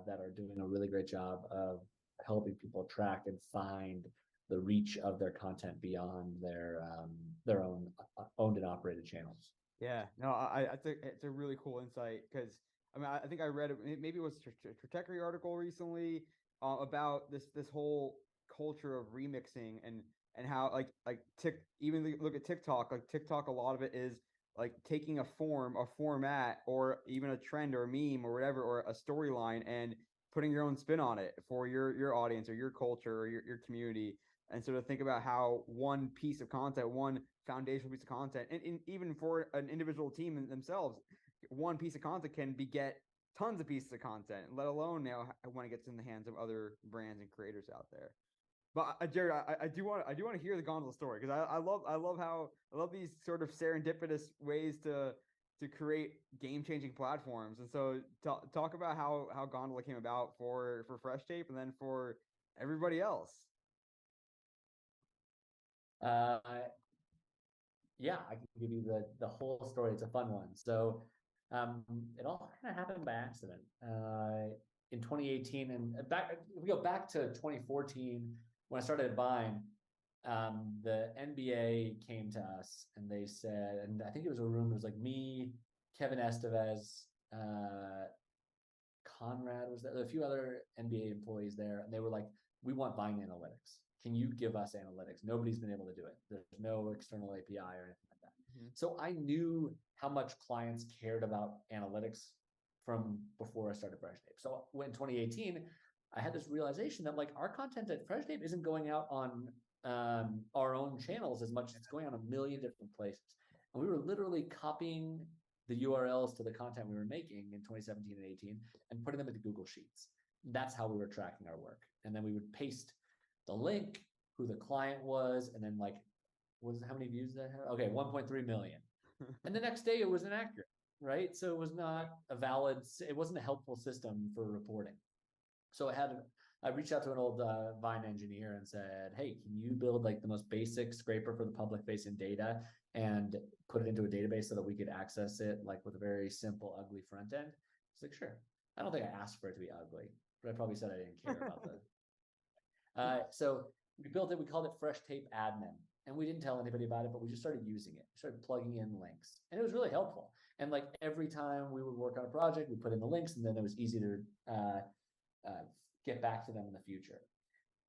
that are doing a really great job of helping people track and find the reach of their content beyond their own owned and operated channels. Yeah, no, I think it's a really cool insight because I mean I think I read it, maybe it was a Trajectory article recently about this whole culture of remixing and how like tick even look at TikTok, like TikTok, a lot of it is like taking a format or even a trend or a meme or whatever or a storyline and putting your own spin on it for your audience or your culture or your community. And so to think about how one piece of content, one foundational piece of content, and even for an individual team themselves, one piece of content can beget tons of pieces of content, let alone now when it gets in the hands of other brands and creators out there. But Jared, I do want to hear the gondola story because I love these sort of serendipitous ways to create game changing platforms. And so talk about how gondola came about for Fresh Tape and then for everybody else. Uh, yeah, I can give you the whole story. It's a fun one. So it all kind of happened by accident. In 2018 and back, if we go back to 2014 when I started at Vine, the NBA came to us and they said, and I think it was a room. It was like me, Kevin Estevez, Conrad was there. There were a few other NBA employees there, and they were like, "We want Vine analytics. Can you give us analytics? Nobody's been able to do it. There's no external API or anything like that." Mm-hmm. So I knew how much clients cared about analytics from before I started Fresh Tape. So when 2018, I had this realization that like our content at Fresh Tape isn't going out on our own channels as much as it's going on a million different places. And we were literally copying the URLs to the content we were making in 2017 and 18 and putting them into Google Sheets. That's how we were tracking our work. And then we would paste the link, who the client was, and then like, how many views did that have? Okay, 1.3 million. And the next day it was inaccurate, right? So it was not a valid, it wasn't a helpful system for reporting. So I reached out to an old Vine engineer and said, "Hey, can you build like the most basic scraper for the public facing data and put it into a database so that we could access it like with a very simple, ugly front end?" He's like, "Sure." I don't think I asked for it to be ugly, but I probably said I didn't care about the. So we built it. We called it Fresh Tape Admin, and we didn't tell anybody about it, but we just started using it. We started plugging in links, and it was really helpful. And like every time we would work on a project, we put in the links, and then it was easy to get back to them in the future.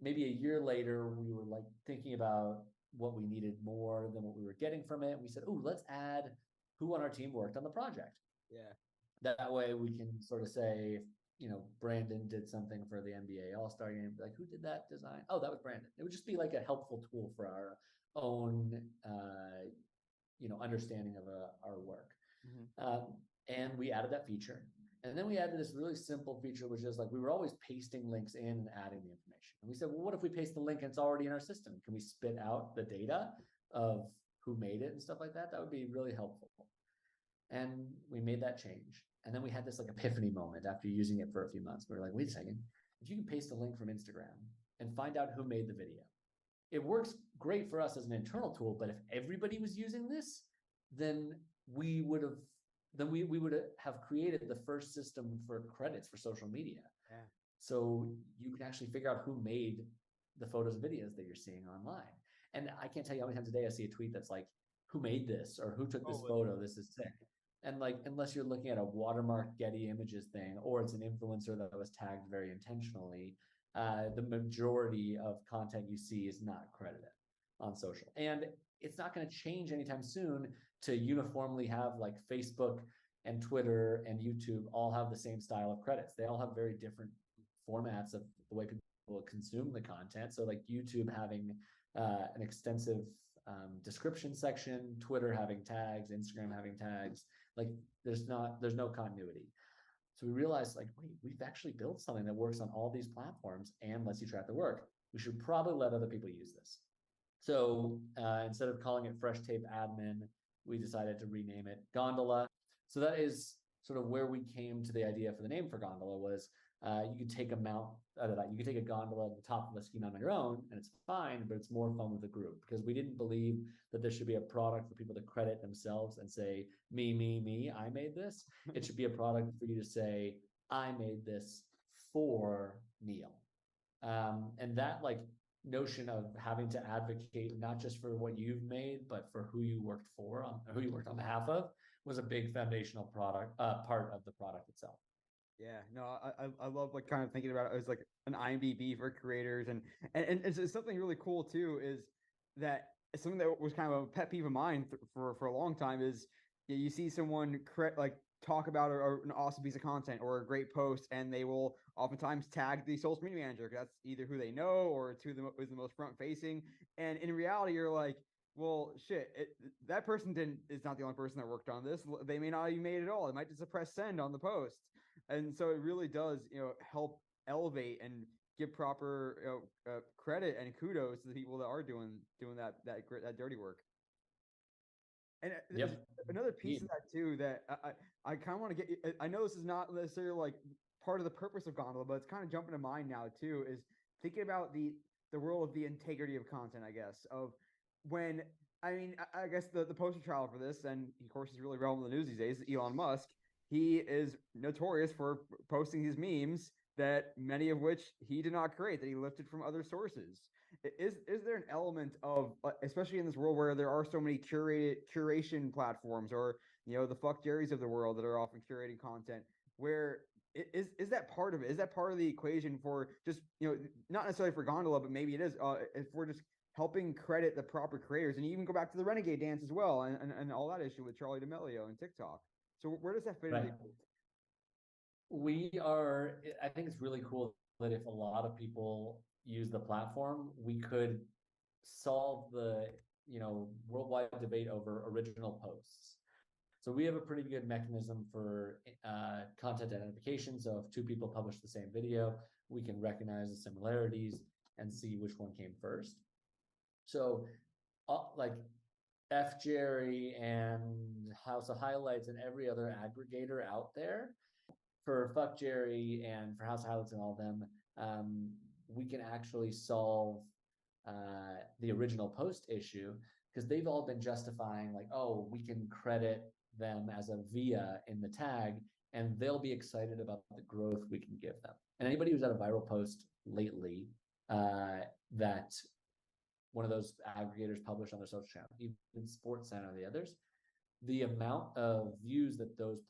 Maybe a year later, we were like thinking about what we needed more than what we were getting from it. We said, "Oh, let's add who on our team worked on the project." Yeah. That way we can sort of say, Brandon did something for the NBA All-Star game. Like, who did that design? Oh, that was Brandon. It would just be like a helpful tool for our own, understanding of our work. Mm-hmm. And we added that feature. And then we added this really simple feature, which is like we were always pasting links in and adding the information. And we said, well, what if we paste the link and it's already in our system? Can we spit out the data of who made it and stuff like that? That would be really helpful. And we made that change. And then we had this like epiphany moment after using it for a few months. We were like, wait a second, if you can paste a link from Instagram and find out who made the video, it works great for us as an internal tool, but if everybody was using this, then we would have we would have created the first system for credits for social media. Yeah. So you can actually figure out who made the photos and videos that you're seeing online. And I can't tell you how many times a day I see a tweet that's like, who made this or who took this photo? This is sick. And like, unless you're looking at a watermark Getty Images thing, or it's an influencer that was tagged very intentionally, the majority of content you see is not credited on social. And it's not going to change anytime soon to uniformly have like Facebook and Twitter and YouTube all have the same style of credits. They all have very different formats of the way people consume the content. So like YouTube having an extensive description section, Twitter having tags, Instagram having tags, like there's no continuity. So we realized like, wait, we've actually built something that works on all these platforms and lets you track the work. We should probably let other people use this. So instead of calling it Fresh Tape Admin, we decided to rename it Gondola. So that is sort of where we came to the idea for the name for Gondola was you could take a mount you could take a gondola at the top of a ski mount on your own, and it's fine, but it's more fun with a group because we didn't believe that there should be a product for people to credit themselves and say, me, I made this. It should be a product for you to say, I made this for Neil. And that like notion of having to advocate not just for what you've made, but for who you worked for, who you worked on behalf of, was a big foundational part of the product itself. Yeah, no, I love like kind of thinking about it as like an IMDb for creators, and it's something really cool too is that something that was kind of a pet peeve of mine for a long time is you see someone like talk about an awesome piece of content or a great post, and they will oftentimes tag the social media manager because that's either who they know or it's who's the most front facing, and in reality you're like, well, shit, that person is not the only person that worked on this. They may not have made it at all. They might just press send on the post. And so it really does, help elevate and give proper credit and kudos to the people that are doing that dirty work. And Yep. another piece of that too that I kind of want to get. I know this is not necessarily like part of the purpose of Gondola, but it's kind of jumping to mind now too. Is thinking about the role of the integrity of content. I guess of when I guess the poster child for this, and of course he's really relevant in the news these days, Elon Musk. He is notorious for posting these memes that many of which he did not create, that he lifted from other sources. Is there an element of, especially in this world where there are so many curation platforms, or the fuck Jerry's of the world that are often curating content, where is that part of it? Is that part of the equation for just not necessarily for Gondola, but maybe it is if we're just helping credit the proper creators, and you even go back to the Renegade dance as well, and all that issue with Charlie D'Amelio and TikTok. So where does that fit Right. into? I think it's really cool that if a lot of people use the platform, we could solve the, worldwide debate over original posts. So we have a pretty good mechanism for content identification. So if two people publish the same video, we can recognize the similarities and see which one came first. So like F Jerry and House of Highlights and every other aggregator out there, for Fuck Jerry and for House of Highlights and all of them, we can actually solve the original post issue because they've all been justifying like, oh, we can credit them as a via in the tag, and they'll be excited about the growth we can give them. And anybody who's had a viral post lately that one of those aggregators published on their social channel, even Sports Center or the others, the amount of views that those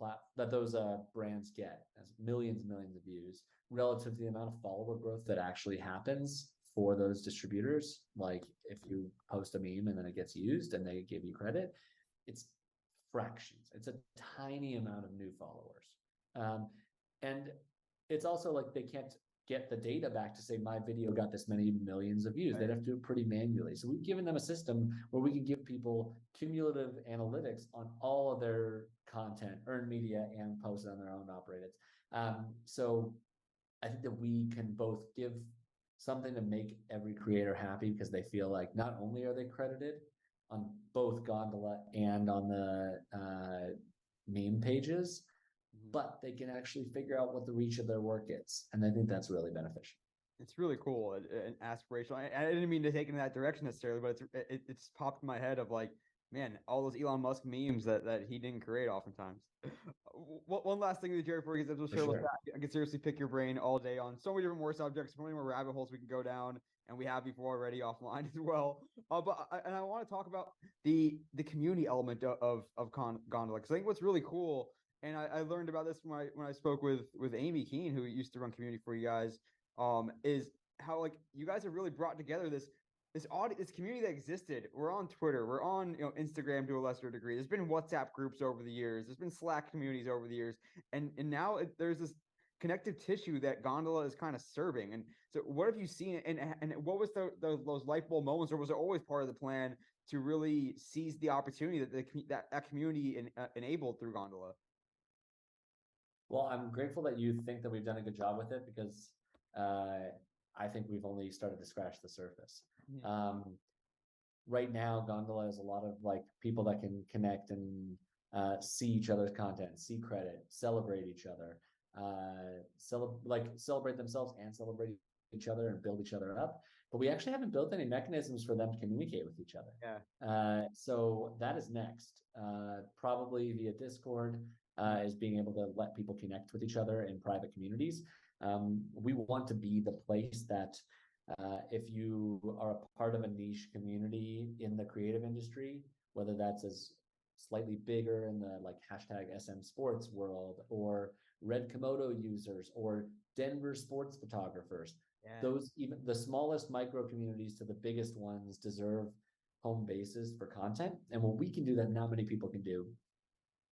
brands get, as millions and millions of views, relative to the amount of follower growth that actually happens for those distributors. Like if you post a meme and then it gets used and they give you credit, it's fractions. It's a tiny amount of new followers. And it's also like they can't get the data back to say my video got this many millions of views. Right. They'd have to do it pretty manually. So we've given them a system where we can give people cumulative analytics on all of their content, earned media, and posted on their own operated. So I think that we can both give something to make every creator happy because they feel like not only are they credited on both Gondola and on the meme pages, but they can actually figure out what the reach of their work is. And I think that's really beneficial. It's really cool and aspirational. I didn't mean to take it in that direction necessarily, but it's popped in my head of like, man, all those Elon Musk memes that he didn't create oftentimes. One last thing with Jerry before he gets episode For shareable sure. stat. I can seriously pick your brain all day on so many different more subjects, so many more rabbit holes we can go down, and we have before already offline as well. And I want to talk about the community element of Gondola, because I think what's really cool, and I learned about this when I spoke with Amy Keene, who used to run community for you guys, is how like you guys have really brought together this community that existed. We're on Twitter, we're on Instagram to a lesser degree. There's been WhatsApp groups over the years. There's been Slack communities over the years, and now there's this connective tissue that Gondola is kind of serving. And so, what have you seen? And what was those light bulb moments, or was it always part of the plan to really seize the opportunity that that community enabled through Gondola? Well, I'm grateful that you think that we've done a good job with it because uh, I think we've only started to scratch the surface. Yeah. Right now, Gondola is a lot of like people that can connect and see each other's content, see credit, celebrate each other, celebrate themselves and celebrate each other and build each other up. But we actually haven't built any mechanisms for them to communicate with each other. Yeah. So that is next, probably via Discord, is being able to let people connect with each other in private communities. We want to be the place that if you are a part of a niche community in the creative industry, whether that's as slightly bigger in the like hashtag SM sports world or Red Komodo users or Denver sports photographers, Yeah. those even the smallest micro communities to the biggest ones deserve home bases for content. And when we can do that, not many people can do,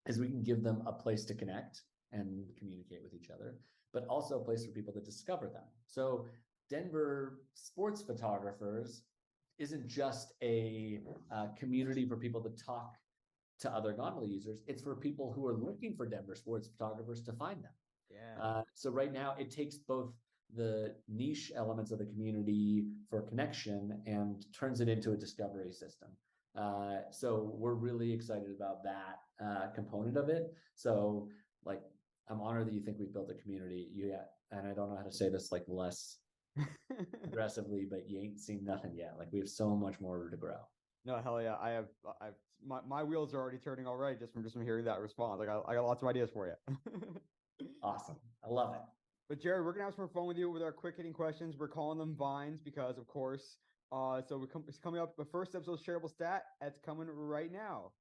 is we can give them a place to connect and communicate with each other, but also a place for people to discover them. So Denver sports photographers isn't just a community for people to talk to other Gondola users. It's for people who are looking for Denver sports photographers to find them. Yeah. So right now it takes both the niche elements of the community for connection and turns it into a discovery system. So we're really excited about that component of it. So like, I'm honored that you think we've built a community. Yeah, and I don't know how to say this like less aggressively, but you ain't seen nothing yet. Like we have so much more to grow. No, hell yeah. I've my wheels are already turning already just from hearing that response. I got lots of ideas for you. Awesome. I love it. But Jared, we're gonna have some fun with you with our quick hitting questions. We're calling them vines because, of course. So it's coming up. The first episode of Shareable Stat. That's coming right now.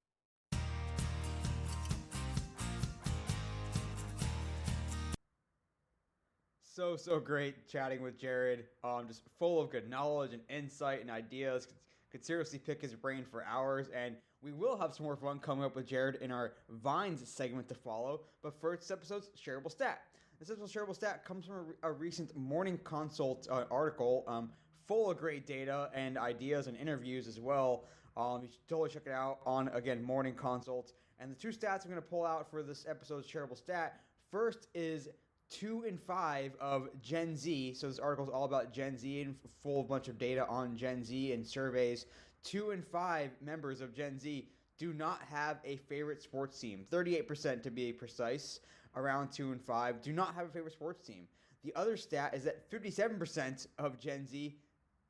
So great chatting with Jared. Just full of good knowledge and insight and ideas. Could seriously pick his brain for hours, and we will have some more fun coming up with Jared in our Vines segment to follow. But first episode's Shareable Stat. This episode's Shareable Stat comes from a recent Morning Consult article, full of great data and ideas and interviews as well. You should totally check it out on, again, Morning Consult. And the two stats I'm going to pull out for this episode's Shareable Stat. First is 2 in 5 of Gen Z. So this article is all about Gen Z and full of a bunch of data on Gen Z and surveys. 2 in 5 members of Gen Z do not have a favorite sports team. 38% to be precise, around 2 in 5 do not have a favorite sports team. The other stat is that 57% of Gen Z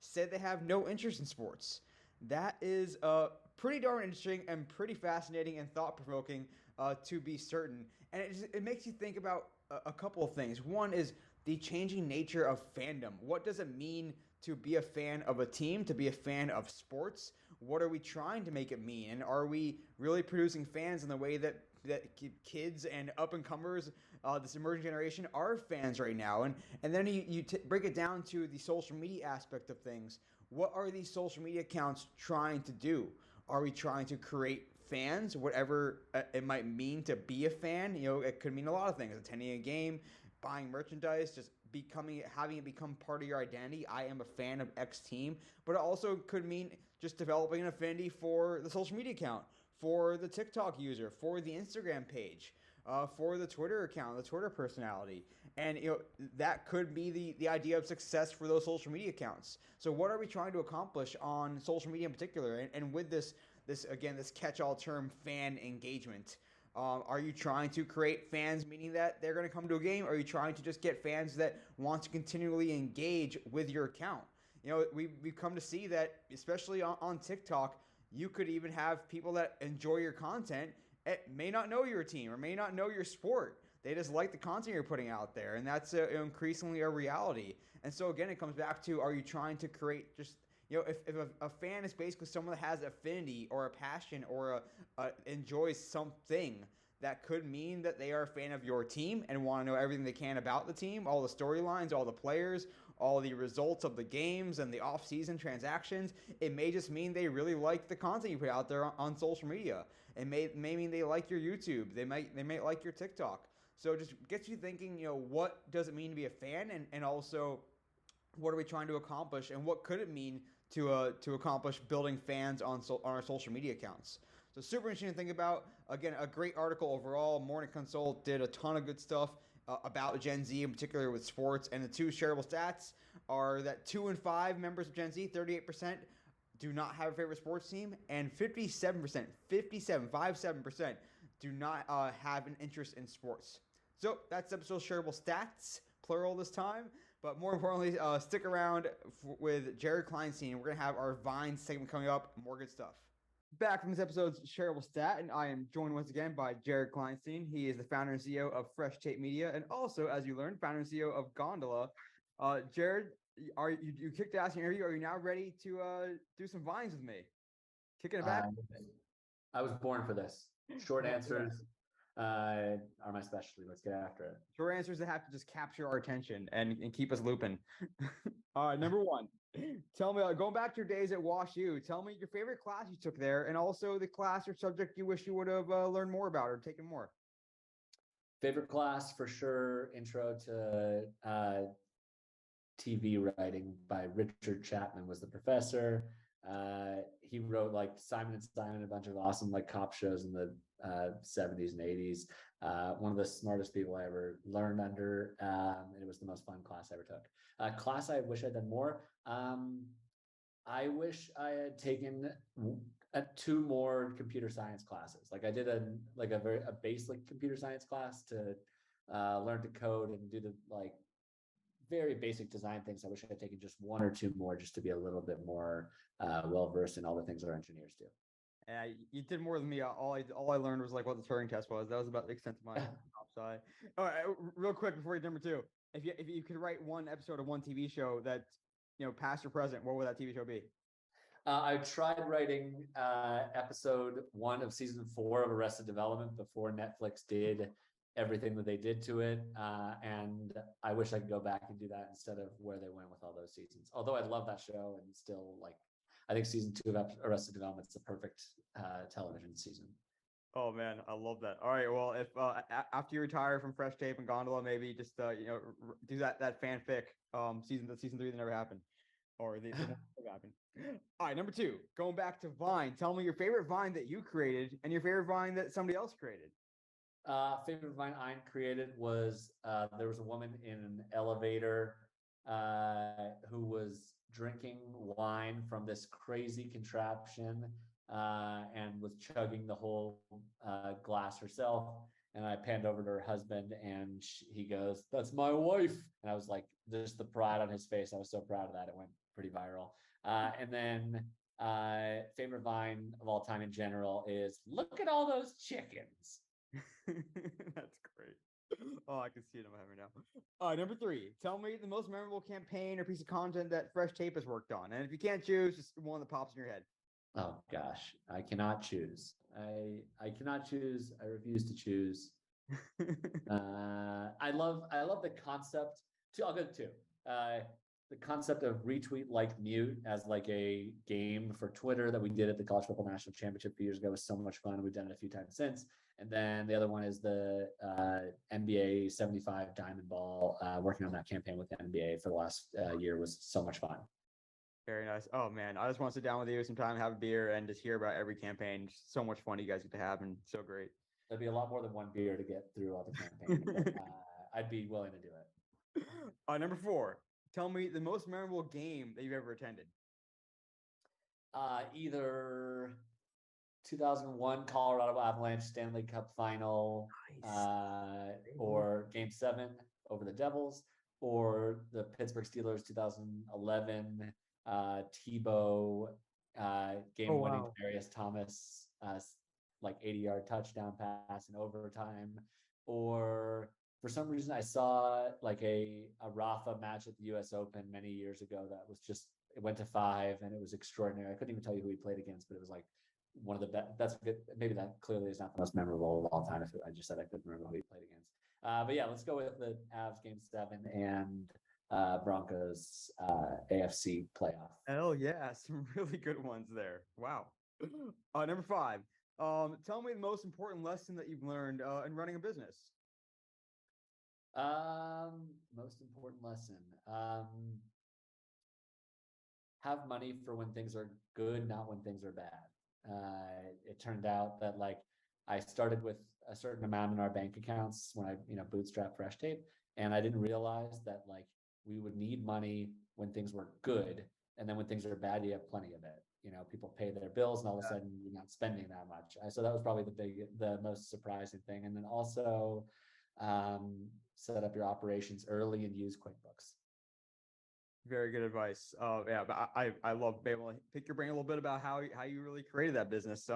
said they have no interest in sports. That is pretty darn interesting and pretty fascinating and thought-provoking, to be certain. And it makes you think about a couple of things. One is the changing nature of fandom. What does it mean to be a fan of a team, to be a fan of sports? What are we trying to make it mean? And are we really producing fans in the way that kids and up-and-comers, this emerging generation, are fans right now? And then you break it down to the social media aspect of things. What are these social media accounts trying to do? Are we trying to create fans, whatever it might mean to be a fan? It could mean a lot of things: attending a game, buying merchandise, just having it become part of your identity. I am a fan of X team. But it also could mean just developing an affinity for the social media account, for the TikTok user, for the Instagram page, for the Twitter account, the Twitter personality. And that could be the idea of success for those social media accounts. So what are we trying to accomplish on social media in particular? And with this catch-all term, fan engagement, Are you trying to create fans, meaning that they're going to come to a game? Or are you trying to just get fans that want to continually engage with your account? We've come to see that, especially on TikTok, you could even have people that enjoy your content may not know your team or may not know your sport. They just like the content you're putting out there, and that's increasingly a reality. And so again, it comes back to: are you trying to create just if a fan is basically someone that has affinity or a passion or enjoys something that could mean that they are a fan of your team and want to know everything they can about the team, all the storylines, all the players, all the results of the games and the off-season transactions. It may just mean they really like the content you put out there on social media. It may mean they like your YouTube. They might like your TikTok. So it just gets you thinking, what does it mean to be a fan, and also what are we trying to accomplish, and what could it mean to accomplish building fans on our social media accounts. So super interesting to think about. Again, a great article overall. Morning Consult did a ton of good stuff about Gen Z, in particular with sports. And the two shareable stats are that 2 in 5 members of Gen Z, 38%, do not have a favorite sports team, and 57%, 57% do not have an interest in sports. So that's episode shareable stats, plural this time. But more importantly, stick around with Jared Kleinstein. We're going to have our Vine segment coming up. More good stuff. Back from this episode's shareable stat, and I am joined once again by Jared Kleinstein. He is the founder and CEO of Fresh Tape Media, and also, as you learned, founder and CEO of Gondola. Jared, you kicked ass in your interview. Are you now ready to do some Vines with me? Kicking it back. I was born for this. Short answers are my specialty. Let's get after it. Short answers that have to just capture our attention and keep us looping. All right, number one. Tell me, going back to your days at WashU, tell me your favorite class you took there, and also the class or subject you wish you would have learned more about or taken more. Favorite class, for sure, Intro to TV Writing by Richard Chapman was the professor. He wrote like Simon and Simon, a bunch of awesome like cop shows in the 70s and 80s. One of the smartest people I ever learned under. It was the most fun class I ever took. Class I wish I'd done more. I wish I had taken 2 more computer science classes. Like I did a basic computer science class to learn to code and do the like very basic design things. I wish I had taken just 1 or 2 more just to be a little bit more well-versed in all the things our engineers do. You did more than me. All I learned was like what the Turing test was. That was about the extent of my top side. All right, real quick before you number 2, if you could write one episode of one TV show that past or present, what would that TV show be? I tried writing episode 1 of season 4 of Arrested Development before Netflix did everything that they did to it, and I wish I could go back and do that instead of where they went with all those seasons. Although I love that show, and still I think season 2 of Arrested Development is the perfect television season. Oh man, I love that. All right, well, if after you retire from Fresh Tape and Gondola, maybe just do that fanfic season 3 that never happened, or the never happened. All right, number 2, going back to Vine. Tell me your favorite Vine that you created and your favorite Vine that somebody else created. Favorite Vine I created was there was a woman in an elevator who was drinking wine from this crazy contraption and was chugging the whole glass herself. And I panned over to her husband, and he goes, "That's my wife." And I was like, just the pride on his face. I was so proud of that. It went pretty viral. And then favorite Vine of all time in general is, "Look at all those chickens." That's great. Oh, I can see it in my head right now. All right, number 3. Tell me the most memorable campaign or piece of content that Fresh Tape has worked on. And if you can't choose, just one that pops in your head. Oh gosh, I cannot choose. I cannot choose. I refuse to choose. I love the concept. I'll go to 2. The concept of retweet like mute as like a game for Twitter that we did at the College Football National Championship a few years ago was so much fun. We've done it a few times since. And then the other one is the NBA 75 Diamond Ball. Working on that campaign with the NBA for the last year was so much fun. Very nice. Oh man, I just want to sit down with you sometime, have a beer, and just hear about every campaign. Just so much fun you guys get to have, and so great. There'd be a lot more than one beer to get through all the campaign. But, I'd be willing to do it. Number 4. Tell me the most memorable game that you've ever attended. Either 2001 Colorado Avalanche Stanley Cup final, Nice. or Game 7 over the Devils, or the Pittsburgh Steelers 2011 Tebow Oh game-winning wow. Darius Thomas like 80-yard touchdown pass in overtime, or for some reason I saw like a Rafa match at the U.S. Open many years ago that was just it went to 5 and it was extraordinary. I couldn't even tell you who he played against, but it was like one of the best. That's good. Maybe that clearly is not the most memorable of all time. If I just said I couldn't remember who he played against. But yeah, let's go with the Avs game 7 and Broncos AFC playoff. Hell yeah, some really good ones there. Wow. Number 5. Tell me the most important lesson that you've learned in running a business. Most important lesson. Have money for when things are good, not when things are bad. It turned out that like I started with a certain amount in our bank accounts when I bootstrapped Fresh Tape, and I didn't realize that like we would need money when things were good, and then when things are bad, you have plenty of it. People pay their bills, and all of a sudden you're not spending that much. So that was probably the most surprising thing. And then also set up your operations early and use QuickBooks. Very good advice. Yeah, but I love being able to pick your brain a little bit about how you really created that business.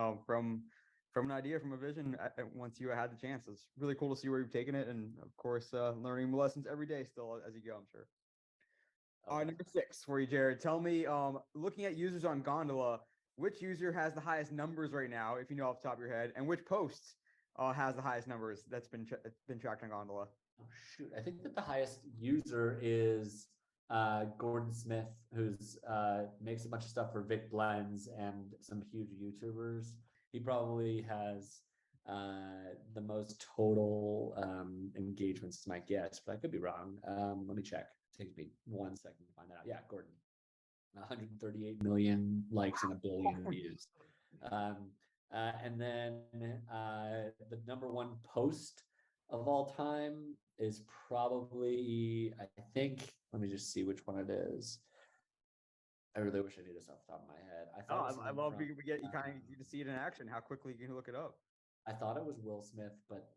From an idea, from a vision. Once you had the chance, it's really cool to see where you've taken it, and of course, learning lessons every day still as you go. I'm sure. Number 6 for you, Jared. Tell me, looking at users on Gondola, which user has the highest numbers right now, if you know off the top of your head, and which post has the highest numbers that's been tracked on Gondola? Oh shoot! I think that the highest user is Gordon Smith, who's makes a bunch of stuff for Vic Blends and some huge YouTubers. He probably has the most total engagements, is my guess, but I could be wrong. Let me check. It takes me 1 second to find that out. Yeah, Gordon. 138 million likes and a billion views. And then the number 1 post of all time is probably, I think, let me just see which one it is. I really wish I knew this off the top of my head. I love you get you kind of get to see it in action, how quickly you can look it up. I thought it was Will Smith, but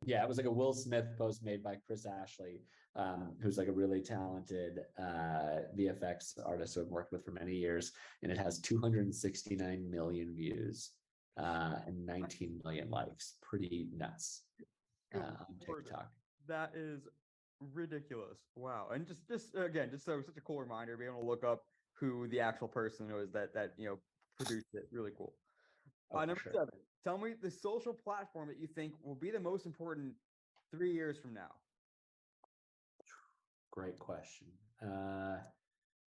yeah, it was like a Will Smith post made by Chris Ashley, who's like a really talented VFX artist who I've worked with for many years, and it has 269 million views and 19 million likes. Pretty nuts on TikTok. That is ridiculous. Wow. And just again, just so such a cool reminder, being able to look up who the actual person was that produced it. Really cool. Number 7. Tell me the social platform that you think will be the most important 3 years from now. Great question.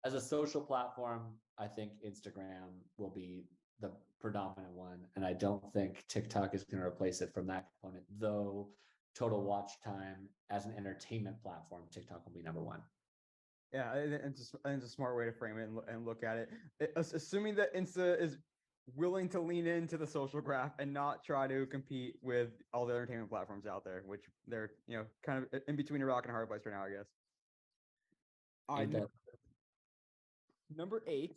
As a social platform, I think Instagram will be the predominant one, and I don't think TikTok is going to replace it from that component, though total watch time as an entertainment platform, TikTok will be number 1. Yeah, it's a smart way to frame it and look at it. Assuming that Insta is willing to lean into the social graph and not try to compete with all the entertainment platforms out there, which they're kind of in between a rock and a hard place right now, I guess. Number 8.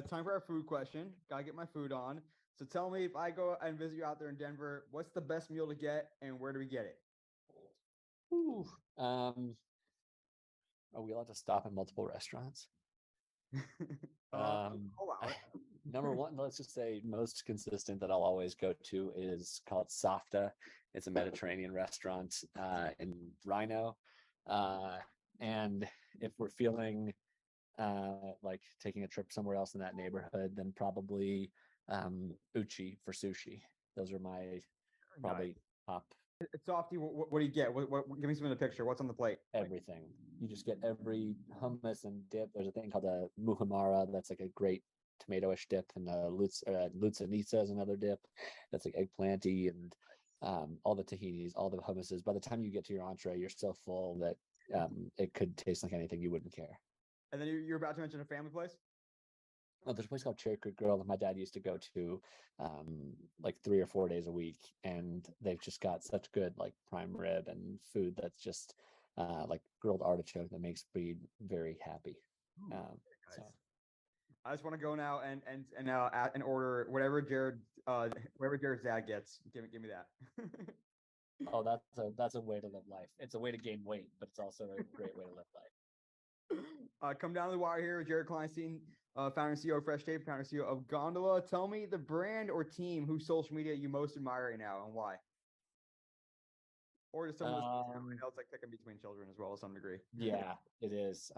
Time for our food question. Gotta get my food on. So tell me, if I go and visit you out there in Denver, what's the best meal to get, and where do we get it? Ooh. Are we allowed to stop at multiple restaurants? Number 1, let's just say most consistent that I'll always go to is called Safta. It's a Mediterranean restaurant in Rhino. And if we're feeling like taking a trip somewhere else in that neighborhood, then probably Uchi for sushi. Those are my probably top. It's Softy. What do you get? What? Give me some of the picture. What's on the plate? Everything. You just get every hummus and dip. There's a thing called a muhammara that's like a great tomato-ish dip, and lutsanisa is another dip that's like eggplanty, and all the tahinis, all the hummuses. By the time you get to your entree, you're so full that it could taste like anything. You wouldn't care. And then you're about to mention a family place? Oh, there's a place called Cherry Creek Grill that my dad used to go to like 3 or 4 days a week, and they've just got such good like prime rib and food that's just like grilled artichoke that makes me very happy. Ooh, so I just want to go now and order whatever Jared's dad gets. Give me that. Oh, that's a way to live life. It's a way to gain weight, but it's also a great way to live life. Come down to the wire here, Jared Kleinstein, founder and CEO of Fresh Tape, founder and CEO of Gondola. Tell me the brand or team whose social media you most admire right now and why. Or just some of it's like picking between children as well to some degree. Yeah, it is.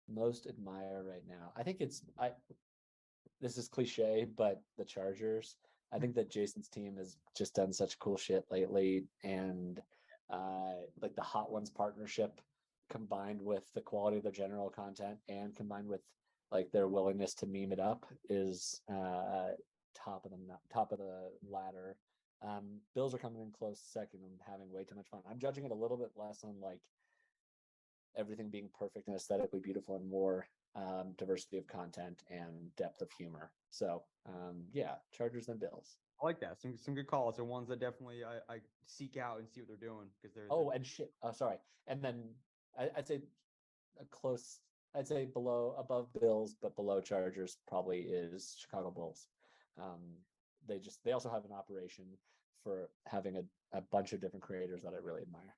Most admire right now. I think this is cliche, but the Chargers. I think that Jason's team has just done such cool shit lately, and like the Hot Ones partnership combined with the quality of their general content and combined with like their willingness to meme it up is top of the ladder. Bills are coming in close second and having way too much fun. I'm judging it a little bit less on like everything being perfect and aesthetically beautiful and more diversity of content and depth of humor. So yeah, Chargers and Bills. I like that. Some good calls. The ones that definitely I seek out and see what they're doing because they're and shit. Oh, sorry. And then I'd say a close. I'd say above Bills, but below Chargers probably is Chicago Bulls. They also have an operation for having a bunch of different creators that I really admire.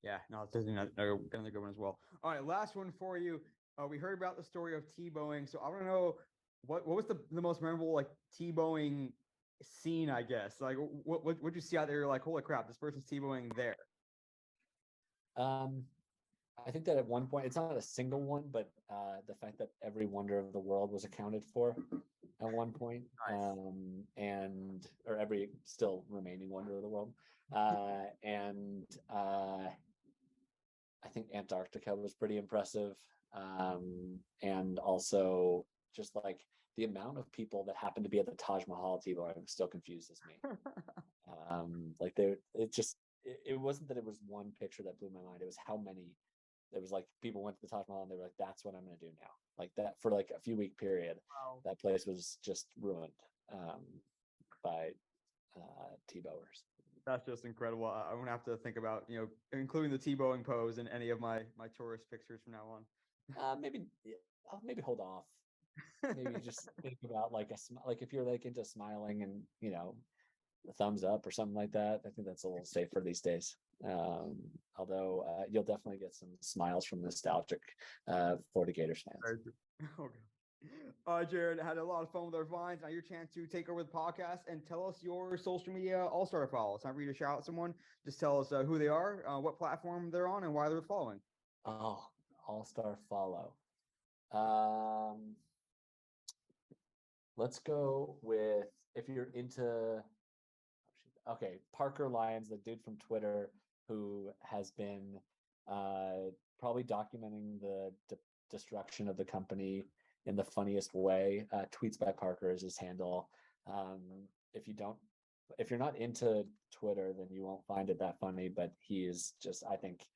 Yeah, no, it's another good one as well. All right, last one for you. We heard about the story of Tebowing, so I want to know what was the most memorable like Tebowing scene, I guess. Like what'd you see out there? You're like, holy crap, this person's Tebowing there. I think that at one point, it's not a single one, but the fact that every wonder of the world was accounted for at one point, nice. Or every still remaining wonder of the world, and I think Antarctica was pretty impressive, and also just like the amount of people that happened to be at the Taj Mahal T-bar still confuses me. Like it wasn't that it was one picture that blew my mind. It was how many. It was like people went to the Taj Mahal and they were like, "That's what I'm going to do now." Like that for like a few week period. Wow. That place was just ruined by T-bowers. That's just incredible. I'm gonna have to think about including the T-bowing pose in any of my tourist pictures from now on. Maybe hold off. Maybe just think about like if you're like into smiling and a thumbs up or something like that. I think that's a little safer these days. Although you'll definitely get some smiles from nostalgic Florida Gators fans. Okay. Jared, had a lot of fun with our vines. Now your chance to take over the podcast and tell us your social media all-star follow. It's time for you to shout out someone. Just tell us who they are, what platform they're on, and why they're following. Oh, all-star follow. Let's go with, if you're into, okay, Parker Lyons, the dude from Twitter who has been probably documenting the destruction of the company in the funniest way. Tweets by Parker is his handle. If you're not into Twitter, then you won't find it that funny, but he is just, I think,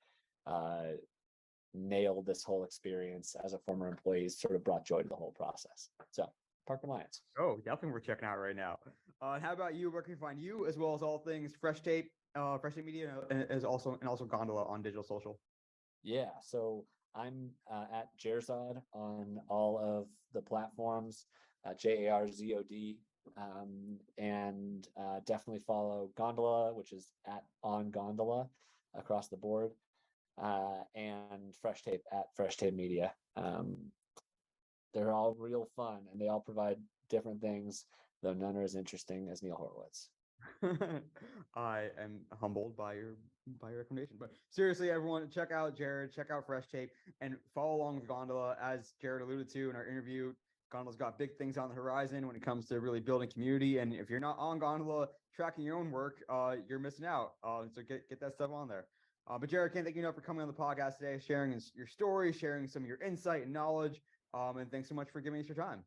nailed this whole experience as a former employee. He's sort of brought joy to the whole process. So Parker Lyons. Oh, definitely we're checking out right now. How about you? Where can we find you, as well as all things Fresh Tape Media, and also Gondola on digital social? Yeah, so I'm at Jarzod on all of the platforms, JARZOD, and definitely follow Gondola, which is at On Gondola across the board, and Fresh Tape at Fresh Tape Media. They're all real fun, and they all provide different things, though none are as interesting as Neil Horowitz. I am humbled by your recommendation, but seriously, everyone, check out Jared, check out Fresh Tape, and follow along with Gondola. As Jared alluded to in our interview, Gondola's got big things on the horizon when it comes to really building community. And if you're not on Gondola tracking your own work, you're missing out. So get that stuff on there. But Jared, can't thank you enough for coming on the podcast today, sharing your story, sharing some of your insight and knowledge. And thanks so much for giving us your time.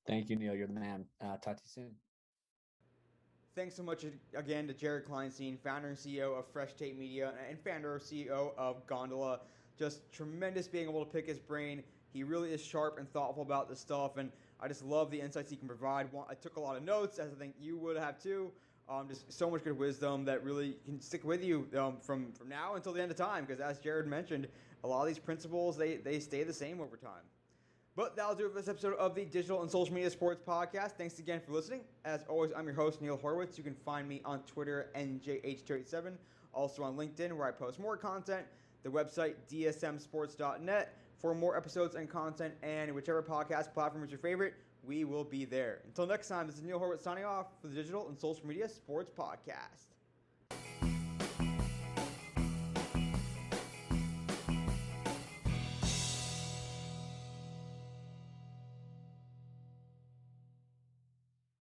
Thank you, Neil. You're the man. Talk to you soon. Thanks so much again to Jared Kleinstein, founder and CEO of Fresh Tape Media and founder and CEO of Gondola. Just tremendous being able to pick his brain. He really is sharp and thoughtful about this stuff, and I just love the insights he can provide. I took a lot of notes, as I think you would have too. Just so much good wisdom that really can stick with you from now until the end of time, because as Jared mentioned, a lot of these principles, they stay the same over time. But that'll do it for this episode of the Digital and Social Media Sports Podcast. Thanks again for listening. As always, I'm your host, Neil Horowitz. You can find me on Twitter, NJH287, also on LinkedIn, where I post more content, the website, dsmsports.net, for more episodes and content, and whichever podcast platform is your favorite, we will be there. Until next time, this is Neil Horowitz signing off for the Digital and Social Media Sports Podcast.